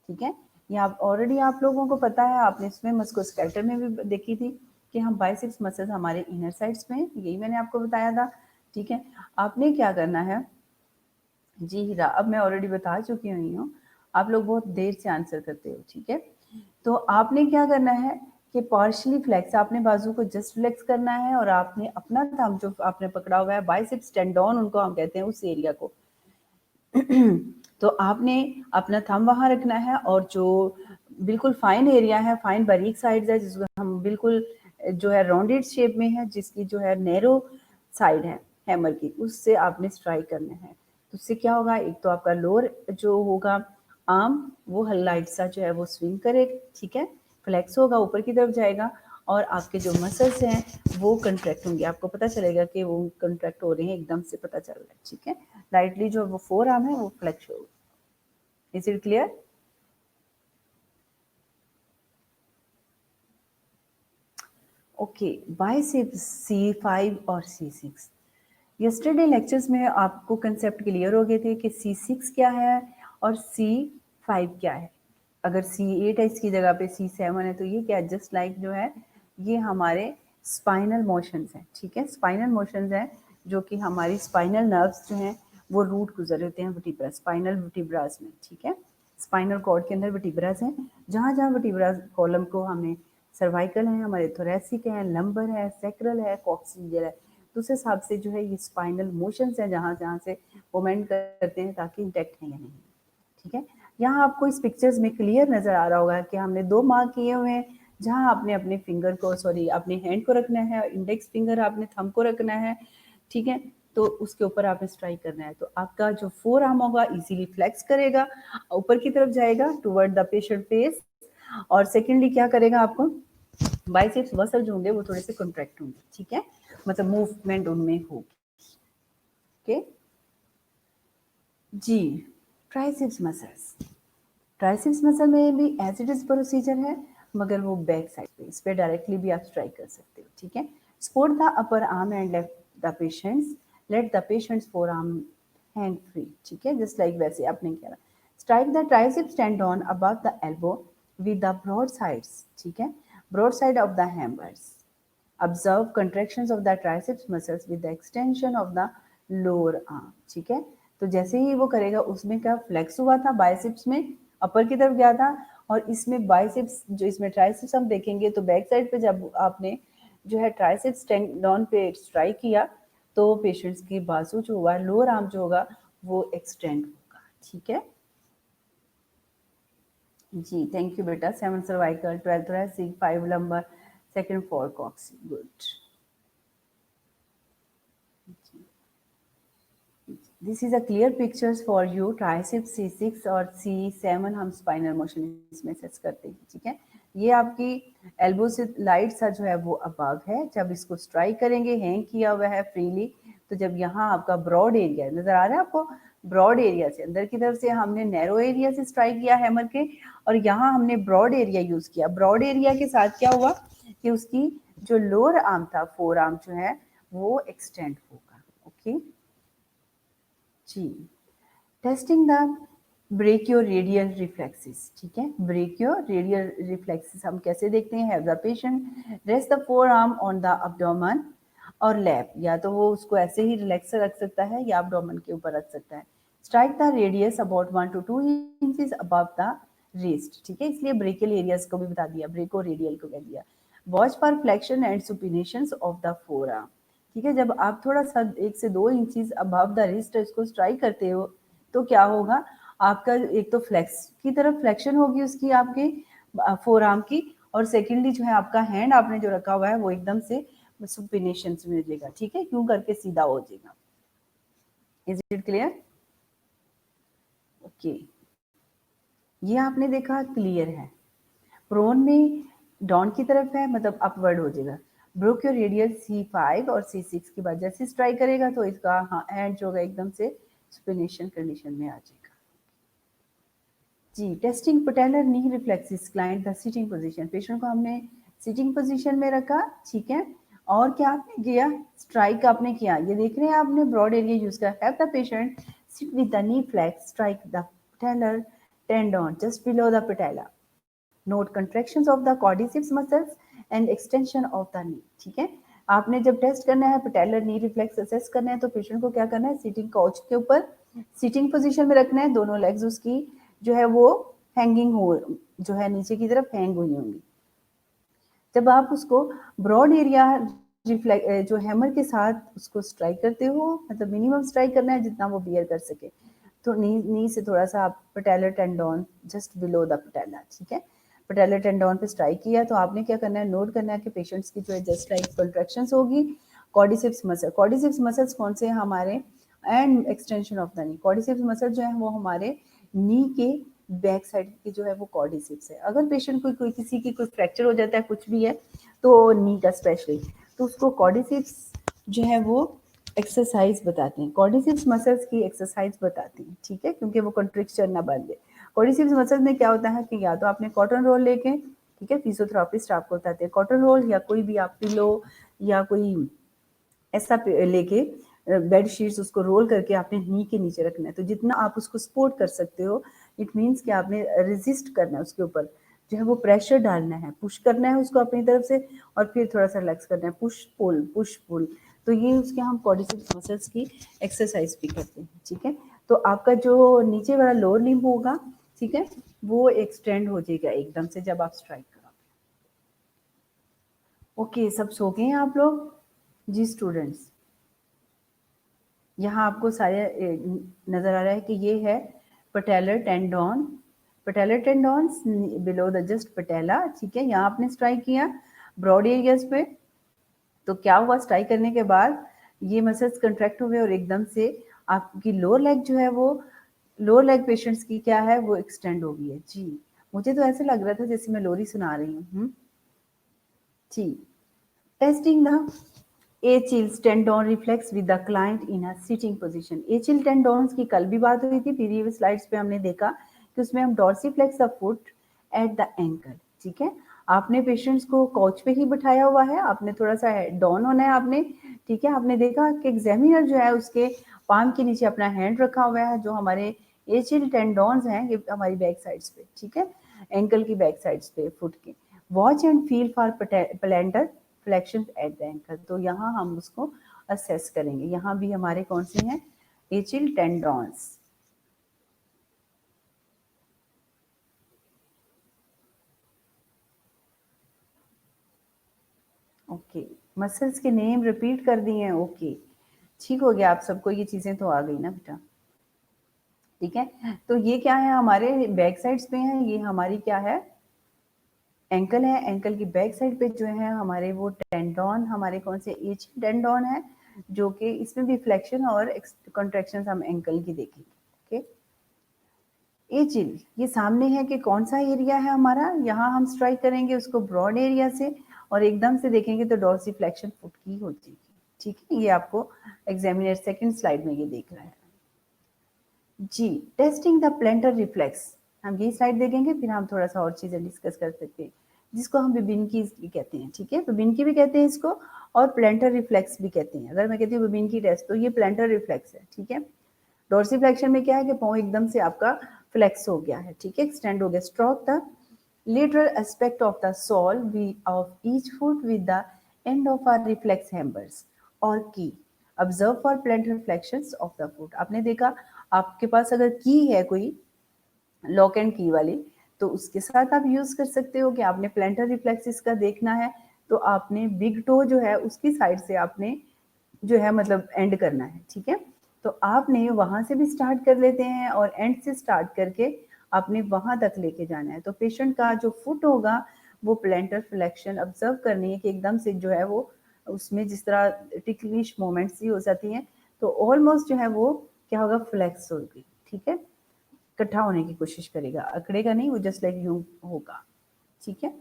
ठीक है, ये आप already, आप लोगों को पता है, आपने इसमें मस्कुलोस्केलेटल में भी देखी थी कि हम बाइसेप्स मसल्स हमारे इनर साइड्स में, यही मैंने आपको बताया था। ठीक है, आपने क्या करना है, जी हीरा, अब मैं ऑलरेडी बता चुकी हुई हूँ, आप लोग बहुत देर से आंसर करते हो। ठीक है, तो आपने क्या करना है कि पार्शली फ्लेक्स, आपने बाजू को जस्ट फ्लेक्स करना है और आपने अपना थंब जो आपने पकड़ा हुआ है, बाइसेप्स टेंडन उनको हम कहते हैं, उस एरिया को तो आपने अपना थंब वहां रखना है, और जो बिल्कुल फाइन एरिया है, फाइन बारीक साइड्स है, जिसको हम बिल्कुल जो है राउंडेड शेप में है, जिसकी जो है नैरो साइड है हैमर की, उससे आपने स्ट्राइक करना है। तो उससे क्या होगा, एक तो आपका लोअर जो होगा आर्म, वो लाइट सा जो है वो स्विंग करेगा। ठीक है, फ्लेक्स होगा, ऊपर की तरफ जाएगा, और आपके जो मसल्स हैं वो कंट्रैक्ट होंगे, आपको पता चलेगा कि वो कंट्रैक्ट हो रहे हैं, एकदम से पता चल रहा है। ठीक है, लाइटली जो वो फोर आर्म है वो फ्लेक्स होगा। Is it clear? Okay, biceps C5 और C6, यस्टरडे लेक्चर्स में आपको कंसेप्ट क्लियर हो गए थे कि C6 क्या है और C5 क्या है। अगर C8 है इसकी जगह पे C7 है, तो ये क्या, जस्ट लाइक जो है ये हमारे स्पाइनल मोशंस हैं। ठीक है, स्पाइनल मोशंस हैं जो कि हमारी स्पाइनल नर्व्स जो हैं वो रूट गुजर होते हैं वर्टिब्रा, स्पाइनल वर्टिब्रास में। ठीक है, स्पाइनल कॉर्ड के अंदर वर्टिब्रास हैं, जहाँ जहाँ वर्टिब्रास कॉलम को हमें सर्वाइकल है, हमारे थोरेसिक है, लंबर है, सैक्रल है, कॉक्सिडियल है, तो उस हिसाब से जो है ये स्पाइनल मोशंस हैं, जहाँ जहाँ से मूवमेंट करते हैं ताकि इंटैक्ट है या नहीं। ठीक है, यहाँ आपको इस पिक्चर्स में क्लियर नजर आ रहा होगा कि हमने दो मार्क किए हुए हैं, जहाँ आपने अपने फिंगर को, सॉरी अपने हैंड को रखना है, इंडेक्स फिंगर आपने थंब को रखना है। ठीक है, तो उसके ऊपर आपने स्ट्राइक करना है, तो आपका जो फोर आर्म होगा इजीली फ्लेक्स करेगा, ऊपर की तरफ जाएगा टुवर्ड द पेशेंट फेस, और सेकेंडली क्या करेगा, आपको बाइसेप्स मसल जो होंगे वो थोड़े से कॉन्ट्रैक्ट होंगे। ठीक है, मतलब मूवमेंट उनमें होगी। ओके जी, ट्राइसेप्स मसल्स, ट्राइसेप्स मसल में भी एज इट इज प्रोसीजर है, मगर वो बैक साइड पे, इस पे डायरेक्टली भी आप स्ट्राइक कर सकते हो। ठीक है, support the upper arm and left the patients, let the patients forearm hand free. ठीक है, जस्ट लाइक वैसे आपने किया, strike the triceps tendon above the elbow with the broad sides. ठीक है, broad side of the hammers, observe contractions of the triceps muscles with the extension of the lower arm। ठीक है, तो जैसे ही वो करेगा उसमें क्या फ्लेक्स हुआ था, बाइसेप्स में अपर की तरफ गया था, और इसमें बाइसेप्स जो इसमें ट्राइसेप्स हम देखेंगे तो बैक साइड पे जब आपने जो है ट्राइसेप्स टेंडन पे स्ट्राइक किया, तो पेशेंट्स की बाजू जो होगा, लोअर आर्म जो होगा वो एक्सटेंड होगा। ठीक है जी, थैंक यू बेटा। 7 cervical, 12 thoracic, 5 lumbar, second 4 coccyx, good. This is a clear pictures for you. Tricep C6 और C7 हम स्पाइनल मोशन इसमें सेट करते हैं, ठीक है। ये आपकी एल्बो से लाइट सा जो है वो अबव है। जब इसको स्ट्राइक करेंगे, हैंग किया हुआ है फ्रीली, तो जब यहाँ आपका ब्रॉड एरिया नजर आ रहा है आपको, ब्रॉड एरिया से अंदर की तरफ से हमने नैरो एरिया से स्ट्राइक किया हैमर के, और यहाँ हमने ब्रॉड एरिया यूज किया। ब्रॉड एरिया के साथ क्या हुआ कि उसकी जो लोअर आर्म था, फोर आर्म जो है वो एक्सटेंड होगा। ओके जी। Testing the brachio radial reflexes, ठीक है। ब्रेकियो रेडियल रिफ्लेक्सेस हम कैसे देखते हैं? Have the patient rest the forearm on the abdomen और लैप, या तो वो उसको ऐसे ही रिलैक्स रख सकता है या अब्डोमेन के ऊपर रख सकता है। Strike the radius about 1 to 2 inches above the wrist, ठीक है। इसलिए ब्रेकियल एरियाज को भी बता दिया, ब्रेको रेडियल को कह दिया। Watch for flexion and supinations of the forearm, ठीक है। जब आप थोड़ा सा 1 से 2 इंचेस अबव द रिस्ट इसको स्ट्राइक करते हो तो क्या होगा, आपका एक तो फ्लेक्स की तरफ फ्लेक्शन होगी उसकी आपके फोर आर्म की, और सेकेंडली जो है आपका हैंड आपने जो रखा हुआ है वो एकदम से सुपिनेशन में हो जाएगा, ठीक है, क्यों करके सीधा हो जाएगा। Is it clear? ओके, ये आपने देखा क्लियर है। प्रोन में डाउन की तरफ है, मतलब अपवर्ड हो जाएगा। ब्रोकियो रेडियल C5 और C6 के बाद जैसे स्ट्राइक करेगा तो इसका हैंड जो होगा एकदम से सुपिनेशन कंडीशन में आ जाएगा। जी, testing patellar knee reflexes client the sitting position. Patient को हमने सिटिंग पोजीशन में रखा, ठीक है, और क्या आपने किया? स्ट्राइक आपने किया। ये देख रहे हैं आपने ब्रॉड एरिया यूज किया। Have the patient sit with the knee flex, strike the patellar tendon just below the patella. Note contractions of the quadriceps muscles and extension of the knee, ठीक है। आपने जब टेस्ट करना है पैटेलर नी reflex assess करना है तो पेशेंट को क्या करना है? सिटिंग काउच के ऊपर सिटिंग पोजीशन में रखना है। दोनों लेग्स उसकी जो है वो हैंगिंग हो, जो है नीचे की तरफ हैंग हुई होंगी। जब आप उसको ब्रॉड एरिया रिफ्लेक्ट जो हैमर के साथ उसको स्ट्राइक करते हो, मतलब मिनिमम स्ट्राइक करना है जितना वो बियर कर सके, तो नी से थोड़ा सा आप patellar tendon just below the patella, ठीक है। पैटेलर टेंडन पे स्ट्राइक किया तो आपने क्या करना है? नोट करना है कि पेशेंट्स की जो है जस्ट लाइक कंट्रैक्शंस होगी। क्वाड्रिसेप्स मसल, क्वाड्रिसेप्स मसल्स कौन से हैं हमारे? And extension of the knee. Quadriceps muscle जो है वो हमारे नी के बैक साइड की जो है वो क्वाड्रिसेप्स है। अगर पेशेंट कोई किसी की कोई फ्रैक्चर हो जाता है कुछ भी है तो नी का स्पेशली, तो उसको क्वाड्रिसेप्स जो है वो एक्सरसाइज बताते हैं, क्वाड्रिसेप्स मसल्स की एक्सरसाइज बताते हैं, ठीक है, क्योंकि वो कंट्रिक्शन ना बन जाए। क्वाड्रिसेप्स मसल्स में क्या होता है कि या तो आपने कॉटन रोल लेके, ठीक है, फिजियोथेरापिस्ट आपको बताते हैं कॉटन रोल, या कोई भी आप पिलो या कोई ऐसा लेके बेड शीट्स उसको रोल करके आपने नी के नीचे रखना है। तो जितना आप उसको सपोर्ट कर सकते हो, इट मीन्स कि आपने रेजिस्ट करना है उसके ऊपर, जो है वो प्रेशर डालना है, पुश करना है उसको अपनी तरफ से, और फिर थोड़ा सा रिलैक्स करना है, पुश पुल। तो ये उसके हम क्वाड्रिसेप्स मसल्स की एक्सरसाइज भी करते हैं, ठीक है। तो आपका जो नीचे वाला लोअर लिम्ब होगा, ठीक है, वो एक्सटेंड हो जाएगा एकदम से जब आप स्ट्राइक करोगे। ओके, सब सो गए हैं आप लोग? जी स्टूडेंट्स, यहाँ आपको सारे नजर आ रहा है कि ये है patellar tendon, patellar tendons below the just patella, ठीक है। यहाँ आपने स्ट्राइक किया ब्रॉड एरियाज पे, तो क्या हुआ? स्ट्राइक करने के बाद ये मसल्स कंट्रैक्ट हुए और एकदम से आपकी लोअर लेग जो है वो, लोअर लेग पेशेंट्स की क्या है वो एक्सटेंड हो गई है। जी, मुझे तो ऐसे लग रहा था जैसे मैं लोरी सुना रही हूँ। जी, testing the Achilles tendon reflex with the client in a sitting position। Achilles tendons की कल भी बात हुई थी, प्रीवियस स्लाइड्स पे हमने देखा कि उसमें हम dorsiflex the foot at the ankle, ठीक है। आपने पेशेंट्स को काउच पे ही बिठाया हुआ है, आपने थोड़ा सा डाउन होना है आपने, ठीक है। आपने देखा कि एग्जामिनर जो है उसके पाम के नीचे अपना हैंड रखा हुआ है, जो हमारे एचिल टेंडॉन्स हैं ये हमारी बैक साइड्स पे, ठीक है, एंकल की बैक साइड्स पे फुट के। Watch and feel for planter flexion at the ankle, तो यहाँ हम उसको असेस करेंगे। यहाँ भी हमारे कौन से हैं? एचिल टेंडॉन्स। ओके, मसल्स के नेम रिपीट कर दिए हैं। ओके, ठीक हो गया, आप सबको ये चीजें तो आ गई ना बेटा, ठीक है। तो ये क्या है? हमारे बैक साइड्स पे हैं, ये हमारी क्या है? एंकल है। एंकल की बैक साइड पे जो है हमारे वो टेंडॉन, हमारे कौन से? एचिल टेंडॉन है, जो कि इसमें भी फ्लेक्शन और कॉन्ट्रैक्शन हम एंकल की देखेंगे। ओके, ये चिल ये सामने है कि कौन सा एरिया है हमारा, यहाँ हम स्ट्राइक करेंगे उसको ब्रॉड एरिया से और एकदम से देखेंगे तो डॉर्सिफ्लेक्शन फुट की हो जाएगी। ठीक है, ये आपको एग्जामिनर सेकंड स्लाइड में ये देख रहा है जी। टेस्टिंग द प्लेंटर रिफ्लेक्स, हम ये स्लाइड देखेंगे फिर हम थोड़ा सा और चीजें डिस्कस कर सकते हैं, जिसको हम बिबिनकी भी कहते हैं। ठीक है, बिबिनकी भी कहते हैं इसको और प्लेंटर रिफ्लेक्स भी कहते हैं। अगर मैं कहती हूँ बिबिनकी टेस्ट तो ये प्लेंटर रिफ्लेक्स है। ठीक है, डॉर्सिफ्लेक्शन में क्या है कि पाँव एकदम से आपका फ्लेक्स हो गया है। ठीक है, एक्सटेंड हो गया। Stroke the lateral aspect of the sole of each foot with the end of our reflex hammers or key. Observe for plantar flexions of the foot. आपने देखा आपके पास अगर की है कोई लॉक एंड की वाली तो उसके साथ आप यूज कर सकते हो कि आपने प्लेंटर रिफ्लेक्सिस का देखना है तो आपने बिग टो जो है उसकी साइड से आपने जो है मतलब एंड करना है। ठीक है, तो आपने वहां से भी स्टार्ट कर लेते हैं और एंड से स्टार्ट करके आपने वहां तक लेके जाना है। तो पेशेंट का जो फुट होगा वो प्लेंटर फ्लेक्शन ऑब्जर्व करनी है कि एकदम से जो है वो उसमें जिस तरह टिकलिश मोमेंट्स ही हो जाती हैं तो ऑलमोस्ट जो है वो क्या होगा फ्लेक्स होगी। ठीक है, इकट्ठा होने की कोशिश करेगा, अकड़ेगा नहीं, वो जस्ट लाइक यूं होगा। ठीक है,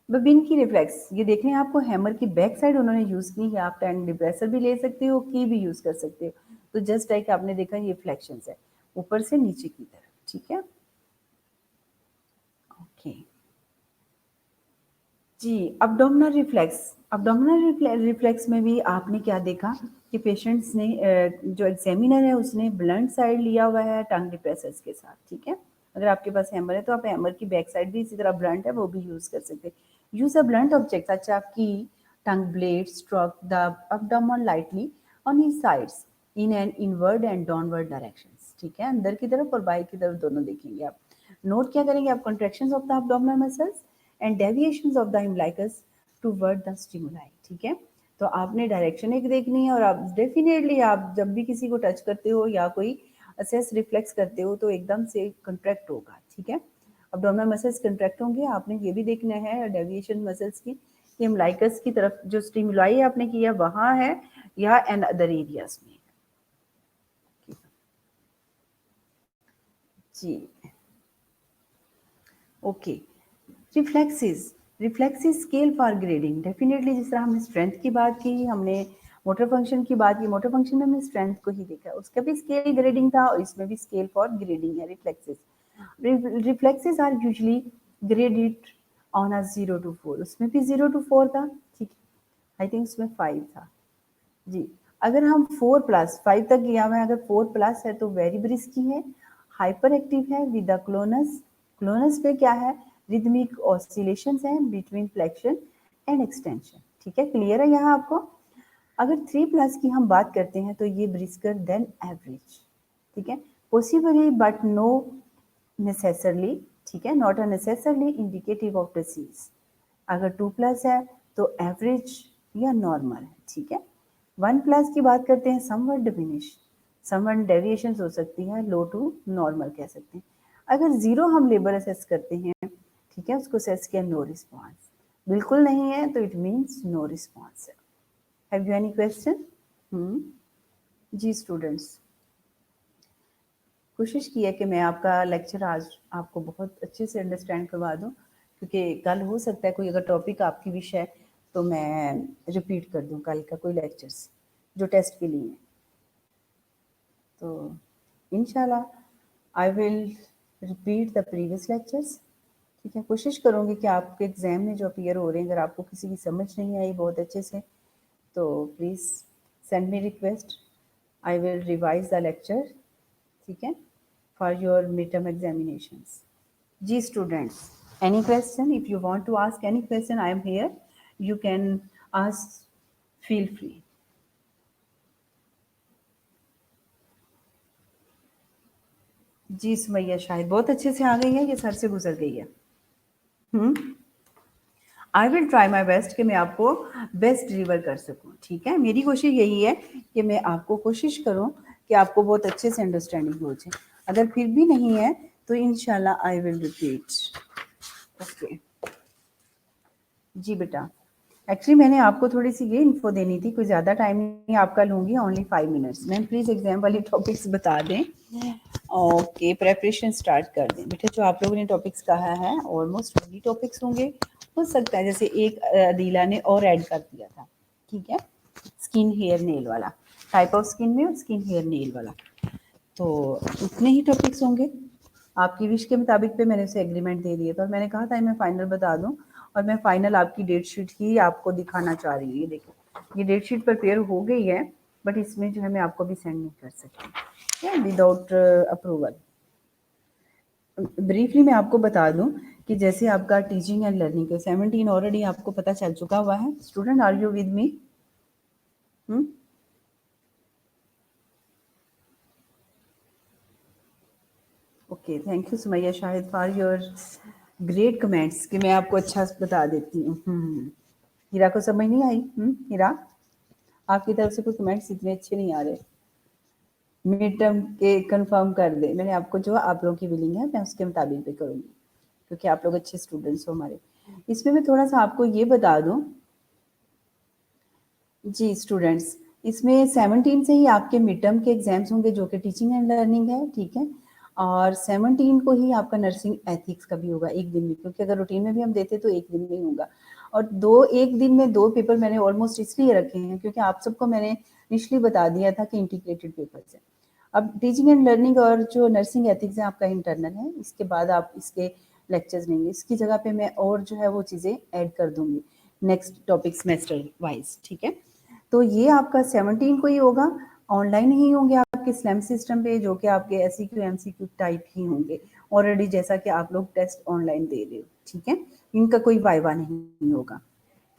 बिबिनकी रिफ्लेक्स ये देख रहे हैं आपको हैमर की बैक साइड उन्होंने यूज की है। आप टैंग डिप्रेसर भी ले सकते हो, की भी यूज कर सकते हो। तो जस्ट लाइक आपने देखा ये फ्लेक्शंस है ऊपर से नीचे की तरफ। ठीक है, ओके जी। अब्डोमिनल रिफ्लेक्स, अब्डोमिनल रिफ्लेक्स में भी आपने क्या देखा कि पेशेंट्स ने जो एग्जामिनर है उसने ब्लंट साइड लिया हुआ है टंग डिप्रेसर्स के साथ। ठीक है, अगर आपके पास हैमर है तो आप हैमर की बैक साइड भी इसी तरह ब्लंट है वो भी यूज कर सकते हैं। Use a blunt object such आपकी tongue blade stroke the abdomen lightly on his sides in an inward and downward directions। ठीक है, अंदर की तरफ और बाहर की तरफ दोनों देखेंगे आप। नोट क्या करेंगे आप, contractions of the abdominal muscles and deviations of the umbilicus toward the stimuli। ठीक है, तो आपने डायरेक्शन एक देखनी है और आप डेफिनेटली आप जब भी किसी को टच करते हो या कोई असेस रिफ्लेक्स करते हो तो एकदम से कंट्रैक्ट होगा। ठीक है, अब्डोमिनल मसल्स कंट्रैक्ट होंगे। आपने ये भी देखना है डेविएशन मसल्स की कि umbilicus की तरफ जो स्टिमुलाई आपने किया वहां है या एंड अदर एरियाज में। जी okay, reflexes, reflexes scale for grading. Definitely जिस तरह हमने स्ट्रेंथ की बात की, हमने मोटर फंक्शन की बात की, मोटर फंक्शन में हमने स्ट्रेंथ को ही देखा, उसका भी स्केल ग्रेडिंग था और इसमें भी स्केल फॉर ग्रेडिंग है reflexes. Reflexes are usually graded on a 0 to 4, उसमें भी 0 to 4 था। ठीक है, आई थिंक उसमें 5 था जी। अगर हम 4 प्लस 5 तक गया हुआ है, अगर 4 प्लस है तो वेरी ब्रिस्की है, हाइपर एक्टिव है विद द क्लोनस। क्लोनस पे क्या है, रिदमिक ऑसिलेशंस हैं बिटवीन फ्लेक्शन एंड एक्सटेंशन। ठीक है, क्लियर है यहाँ आपको। अगर 3 प्लस की हम बात करते हैं तो ये ब्रिस्कर देन एवरेज। ठीक है, पॉसिबली बट नो नेसेसरली। ठीक है, not a necessarily indicative of disease. अगर 2 प्लस है तो एवरेज या नॉर्मल है। ठीक है, 1 प्लस की बात करते हैं समवन डिमिनिश, समवन डेविएशन हो सकती है, लो टू नॉर्मल कह सकते हैं। अगर 0 हम लेबर असेस करते हैं, ठीक है, उसको असेस किया नो रिस्पॉन्स, बिल्कुल नहीं है तो इट मीन्स नो रिस्पॉन्स है। Have you any question? जी स्टूडेंट्स, कोशिश की है कि मैं आपका लेक्चर आज आपको बहुत अच्छे से अंडरस्टैंड करवा दूं, क्योंकि कल हो सकता है कोई अगर टॉपिक आपकी विषय है तो मैं रिपीट कर दूं कल का कोई लेक्चर्स जो टेस्ट के लिए है। तो इंशाल्लाह I will repeat the previous lectures. ठीक है, कोशिश करूँगी कि आपके एग्ज़ाम में जो अपीयर हो रहे हैं अगर आपको किसी की समझ नहीं आई बहुत अच्छे से तो please send me request, I will revise the lecture. ठीक है, for your midterm examinations. G students, any question? If you want to ask any question, I am here. You can ask. Feel free. जी सुमैया शायद बहुत अच्छे से आ गई है, ये sir से गुजर गई है। I will try my best कि मैं आपको बेस्ट डिलीवर कर सकूं। ठीक है, मेरी कोशिश यही है कि मैं आपको कोशिश करूं कि आपको बहुत अच्छे से अंडरस्टैंडिंग हो जाए। अगर फिर भी नहीं है तो इंशाल्लाह आई विल रिपीट। ओके जी बेटा, एक्चुअली मैंने आपको थोड़ी सी ये इन्फो देनी थी, कोई ज़्यादा टाइम नहीं आपका लूँगी, only 5 minutes. Ma'am please exam वाली टॉपिक्स बता दें। ओके, प्रेपरेशन स्टार्ट कर दें बेटा। जो आप लोगों ने टॉपिक्स कहा है ऑलमोस्ट वही टॉपिक्स होंगे, हो सकता है जैसे एक अदीला ने और ऐड कर दिया था, ठीक है, स्किन हेयर नेल वाला, टाइप ऑफ स्किन में और स्किन हेयर नेल वाला, तो उतने ही टॉपिक्स होंगे। आपकी विश के मुताबिक पे मैंने उसे एग्रीमेंट दे दिया था और मैंने कहा था मैं फाइनल बता दूं, और मैं फाइनल आपकी डेट शीट ही आपको दिखाना चाह रही हूँ। ये देखो, ये डेट शीट प्रिपेयर हो गई है, बट इसमें जो है मैं आपको भी सेंड नहीं कर सकती विदाउट अप्रूवल। ब्रीफली मैं आपको बता दूं कि जैसे आपका टीचिंग एंड लर्निंग के 17 ऑलरेडी आपको पता चल चुका हुआ है। Student, are you with me? Okay, thank you Sumaiya Shahid for your great comments कि मैं आपको अच्छा बता देती हूँ। हीरा को समझ नहीं आई? हीरा, आपकी तरफ से कोई कमेंट्स इतने अच्छे नहीं आ रहे। मिड टर्म के कंफर्म कर दे। मैंने आपको जो आप लोगों की बिलिंग है मैं उसके मुताबिक भी करूँगी, क्योंकि आप लोग अच्छे स्टूडेंट्स हो हमारे। इसमें मैं थोड़ा सा आपको ये बता दूँ जी स्टूडेंट्स, इसमें 17 से ही आपके मिड टर्म के एग्जाम्स होंगे जो कि टीचिंग एंड लर्निंग है, ठीक है। और 17 को ही आपका नर्सिंग एथिक्स का भी होगा एक दिन में, क्योंकि अगर रूटीन में भी हम देते तो एक दिन में ही होगा। और एक दिन में 2 पेपर मैंने ऑलमोस्ट इसलिए रखे हैं क्योंकि आप सबको मैंने इनिशियली बता दिया था कि इंटीग्रेटेड पेपर्स है। अब टीचिंग एंड लर्निंग और जो नर्सिंग एथिक्स है आपका इंटरनल है, इसके बाद आप इसके लेक्चर्स लेंगे। इसकी जगह पे मैं और जो है वो चीज़ें ऐड कर दूंगी नेक्स्ट टॉपिक सेमेस्टर वाइज, ठीक है। तो ये आपका 17 को ही होगा, ऑनलाइन ही होंगे आपके स्लैम सिस्टम पे, जो कि आपके SEQ MCQ टाइप ही होंगे ऑलरेडी, जैसा कि आप लोग टेस्ट ऑनलाइन दे रहे हो, ठीक है। इनका कोई वाइवा नहीं होगा,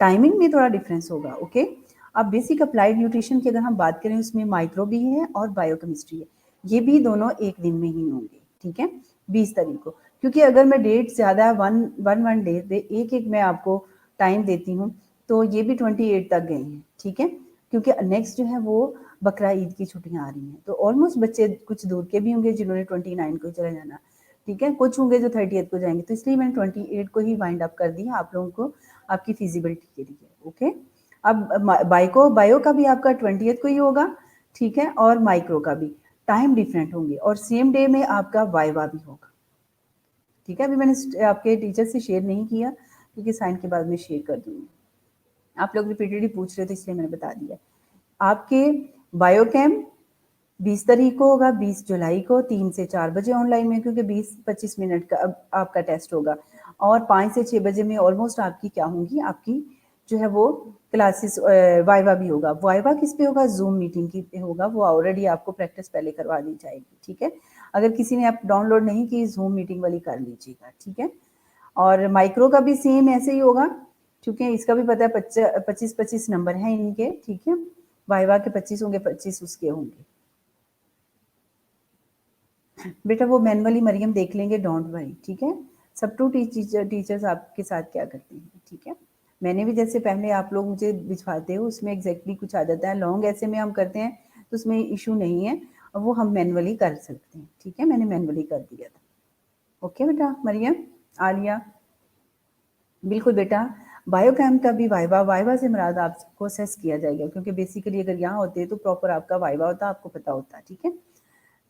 टाइमिंग में थोड़ा डिफरेंस होगा, ओके। अब बेसिक अप्लाइड न्यूट्रिशन की अगर हम बात करें, उसमें माइक्रो भी है और बायोकेमिस्ट्री है, ये भी दोनों एक दिन में ही होंगे, ठीक है, 20 तारीख को। क्योंकि अगर मैं डेट ज़्यादा है, वन डे एक एक मैं आपको टाइम देती हूँ, तो ये भी 28 तक गए हैं, ठीक है। क्योंकि नेक्स्ट जो है वो बकरा ईद की छुट्टियां आ रही हैं, तो ऑलमोस्ट बच्चे कुछ दूर के भी होंगे जिन्होंने 29 को चले जाना, ठीक है, कुछ होंगे जो 30 को जाएंगे, तो इसलिए मैंने 28 को ही वाइंड अप कर दिया आप लोगों को आपकी फिजिबिलिटी के लिए, ओके। अब बायो का भी आपका 20 को ही होगा, ठीक है, और माइक्रो का भी टाइम डिफरेंट होंगे, और सेम डे में आपका वाइवा भी होगा, ठीक है। अभी मैंने आपके टीचर से शेयर नहीं किया क्योंकि साइन के बाद में शेयर कर दूंगी। आप लोग रिपीटेडली पूछ रहे थे इसलिए मैंने बता दिया। आपके बायोकेम 20 तारीख को होगा, 20 जुलाई को 3 से 4 बजे ऑनलाइन में, क्योंकि 20-25 मिनट का अब आपका टेस्ट होगा, और 5 से 6 बजे में ऑलमोस्ट आपकी क्या होंगी, आपकी जो है वो क्लासेस, वाइवा भी होगा। वाइवा किस पे होगा? जूम मीटिंग की पे होगा, वो ऑलरेडी आपको प्रैक्टिस पहले करवा दी जाएगी, ठीक है। अगर किसी ने आप डाउनलोड नहीं की, जूम मीटिंग वाली कर लीजिएगा, ठीक है। और माइक्रो का भी सेम ऐसे ही होगा, क्योंकि इसका भी पता है 25-25 नंबर हैं इनके, ठीक है। वाइवा के 25 होंगे, 25 उसके होंगे। बेटा वो मैनुअली मरियम देख लेंगे, डोंट वरी, ठीक है। सब टू टीचर्स आपके साथ क्या करते हैं, ठीक है। मैंने भी जैसे पहले आप लोग मुझे भिजवाते हो उसमें एग्जैक्टली कुछ आ जाता है, लॉन्ग ऐसे में हम करते हैं तो उसमें इशू नहीं है, और वो हम मैनुअली कर सकते हैं, ठीक है। मैंने मैनुअली कर दिया था, ओके बेटा। मरियम, आलिया, बिल्कुल बेटा। बायोकैम का भी वाइवा से मुराद आपको असेस किया जाएगा, क्योंकि बेसिकली अगर यहाँ होते तो प्रॉपर आपका वाइवा होता, आपको पता होता, ठीक है।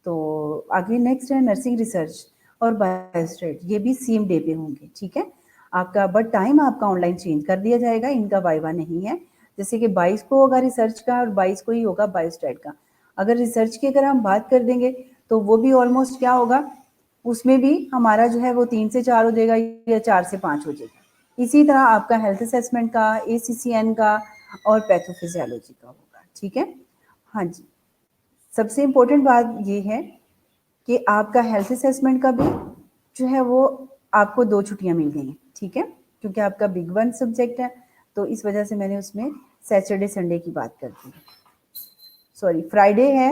तो आगे नेक्स्ट है नर्सिंग रिसर्च और बायोस्टेट, ये भी सेम डे पे होंगे, ठीक है। आपका बट टाइम आपका ऑनलाइन चेंज कर दिया जाएगा, इनका वाइवा नहीं है। जैसे कि 22 को होगा रिसर्च का और 22 को ही होगा बायोस्टेट का। अगर रिसर्च की अगर हम बात कर देंगे तो वो भी ऑलमोस्ट क्या होगा, उसमें भी हमारा जो है वो 3 से 4 हो जाएगा या 4 से 5 हो जाएगा। इसी तरह आपका हेल्थ असेसमेंट का, ACCN का और पैथोफिजियोलॉजी का होगा, ठीक है। हाँ जी, सबसे इम्पोर्टेंट बात ये है कि आपका हेल्थ असेसमेंट का भी जो है वो आपको 2 छुट्टियां मिल गई हैं, ठीक है, क्योंकि आपका बिग वन सब्जेक्ट है, तो इस वजह से मैंने उसमें सैटरडे संडे की बात कर दी। सॉरी, फ्राइडे है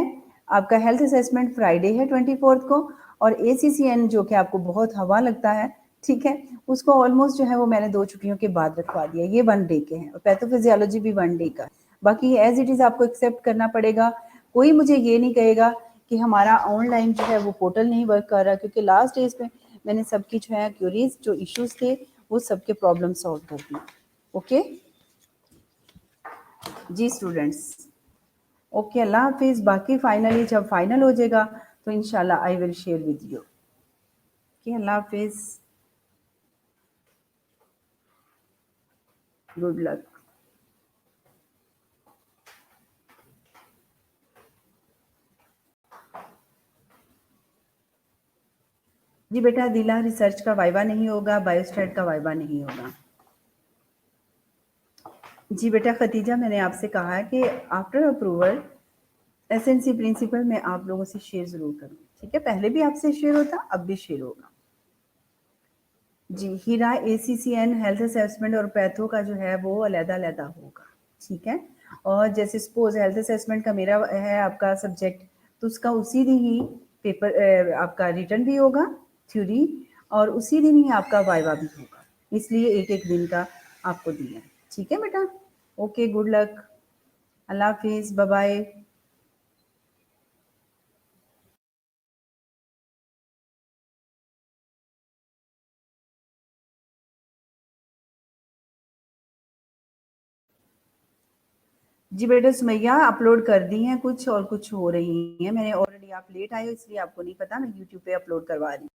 आपका हेल्थ असेसमेंट, फ्राइडे है 24 को, और ACCN जो कि आपको बहुत हवा लगता है, ठीक है, उसको ऑलमोस्ट जो है वो मैंने 2 छुट्टियों के बाद रखवा दिया, ये 1 डे के हैं, और पैथोफिजियोलॉजी भी 1 डे का। बाकी एज इट इज़ आपको एक्सेप्ट करना पड़ेगा। कोई मुझे ये नहीं कहेगा कि हमारा ऑनलाइन जो है वो पोर्टल नहीं वर्क कर रहा, क्योंकि लास्ट डेज पे मैंने सबकी जो है क्यूरीज, जो इश्यूज थे, वो सबके प्रॉब्लम सॉल्व कर दिए, ओके। जी स्टूडेंट्स, ओके, अल्लाह हाफिज़। बाकी फाइनली जब फाइनल हो जाएगा तो इंशाल्लाह I will share with you. Okay, अल्लाह हाफिज़, गुड लक। जी बेटा, दिला रिसर्च का वाइवा नहीं होगा, बायोस्टैट का वाइवा नहीं होगा। जी बेटा खतीजा, मैंने आपसे कहा है कि आफ्टर अप्रूवल एसएनसी प्रिंसिपल मैं आप लोगों से शेयर ज़रूर करूँगी, ठीक है? पहले भी आपसे शेयर होता, अब भी शेयर होगा। जी, हीरा एसीसीएन हेल्थ असेसमेंट और पैथो का जो है वो अलग-अलग होगा, ठीक है? और जैसे सपोज़ हेल्थ असेसमेंट का मेरा है आपका सब्जेक्ट, तो उसका उसी दिन ही पेपर आपका रिटन भी होगा, थ्योरी, और उसी दिन ही आपका वाइवा भी होगा। इसलिए एक-एक दिन का आपको दिया है, ठीक है बेटा? Okay, good luck. अल्लाह हाफिज़, बाय-बाय। जी बेटा सुमैया, अपलोड कर दी हैं कुछ और कुछ हो रही हैं। मैंने ऑलरेडी, आप लेट आए हो इसलिए आपको नहीं पता, मैं यूट्यूब पे अपलोड करवा रही हूँ।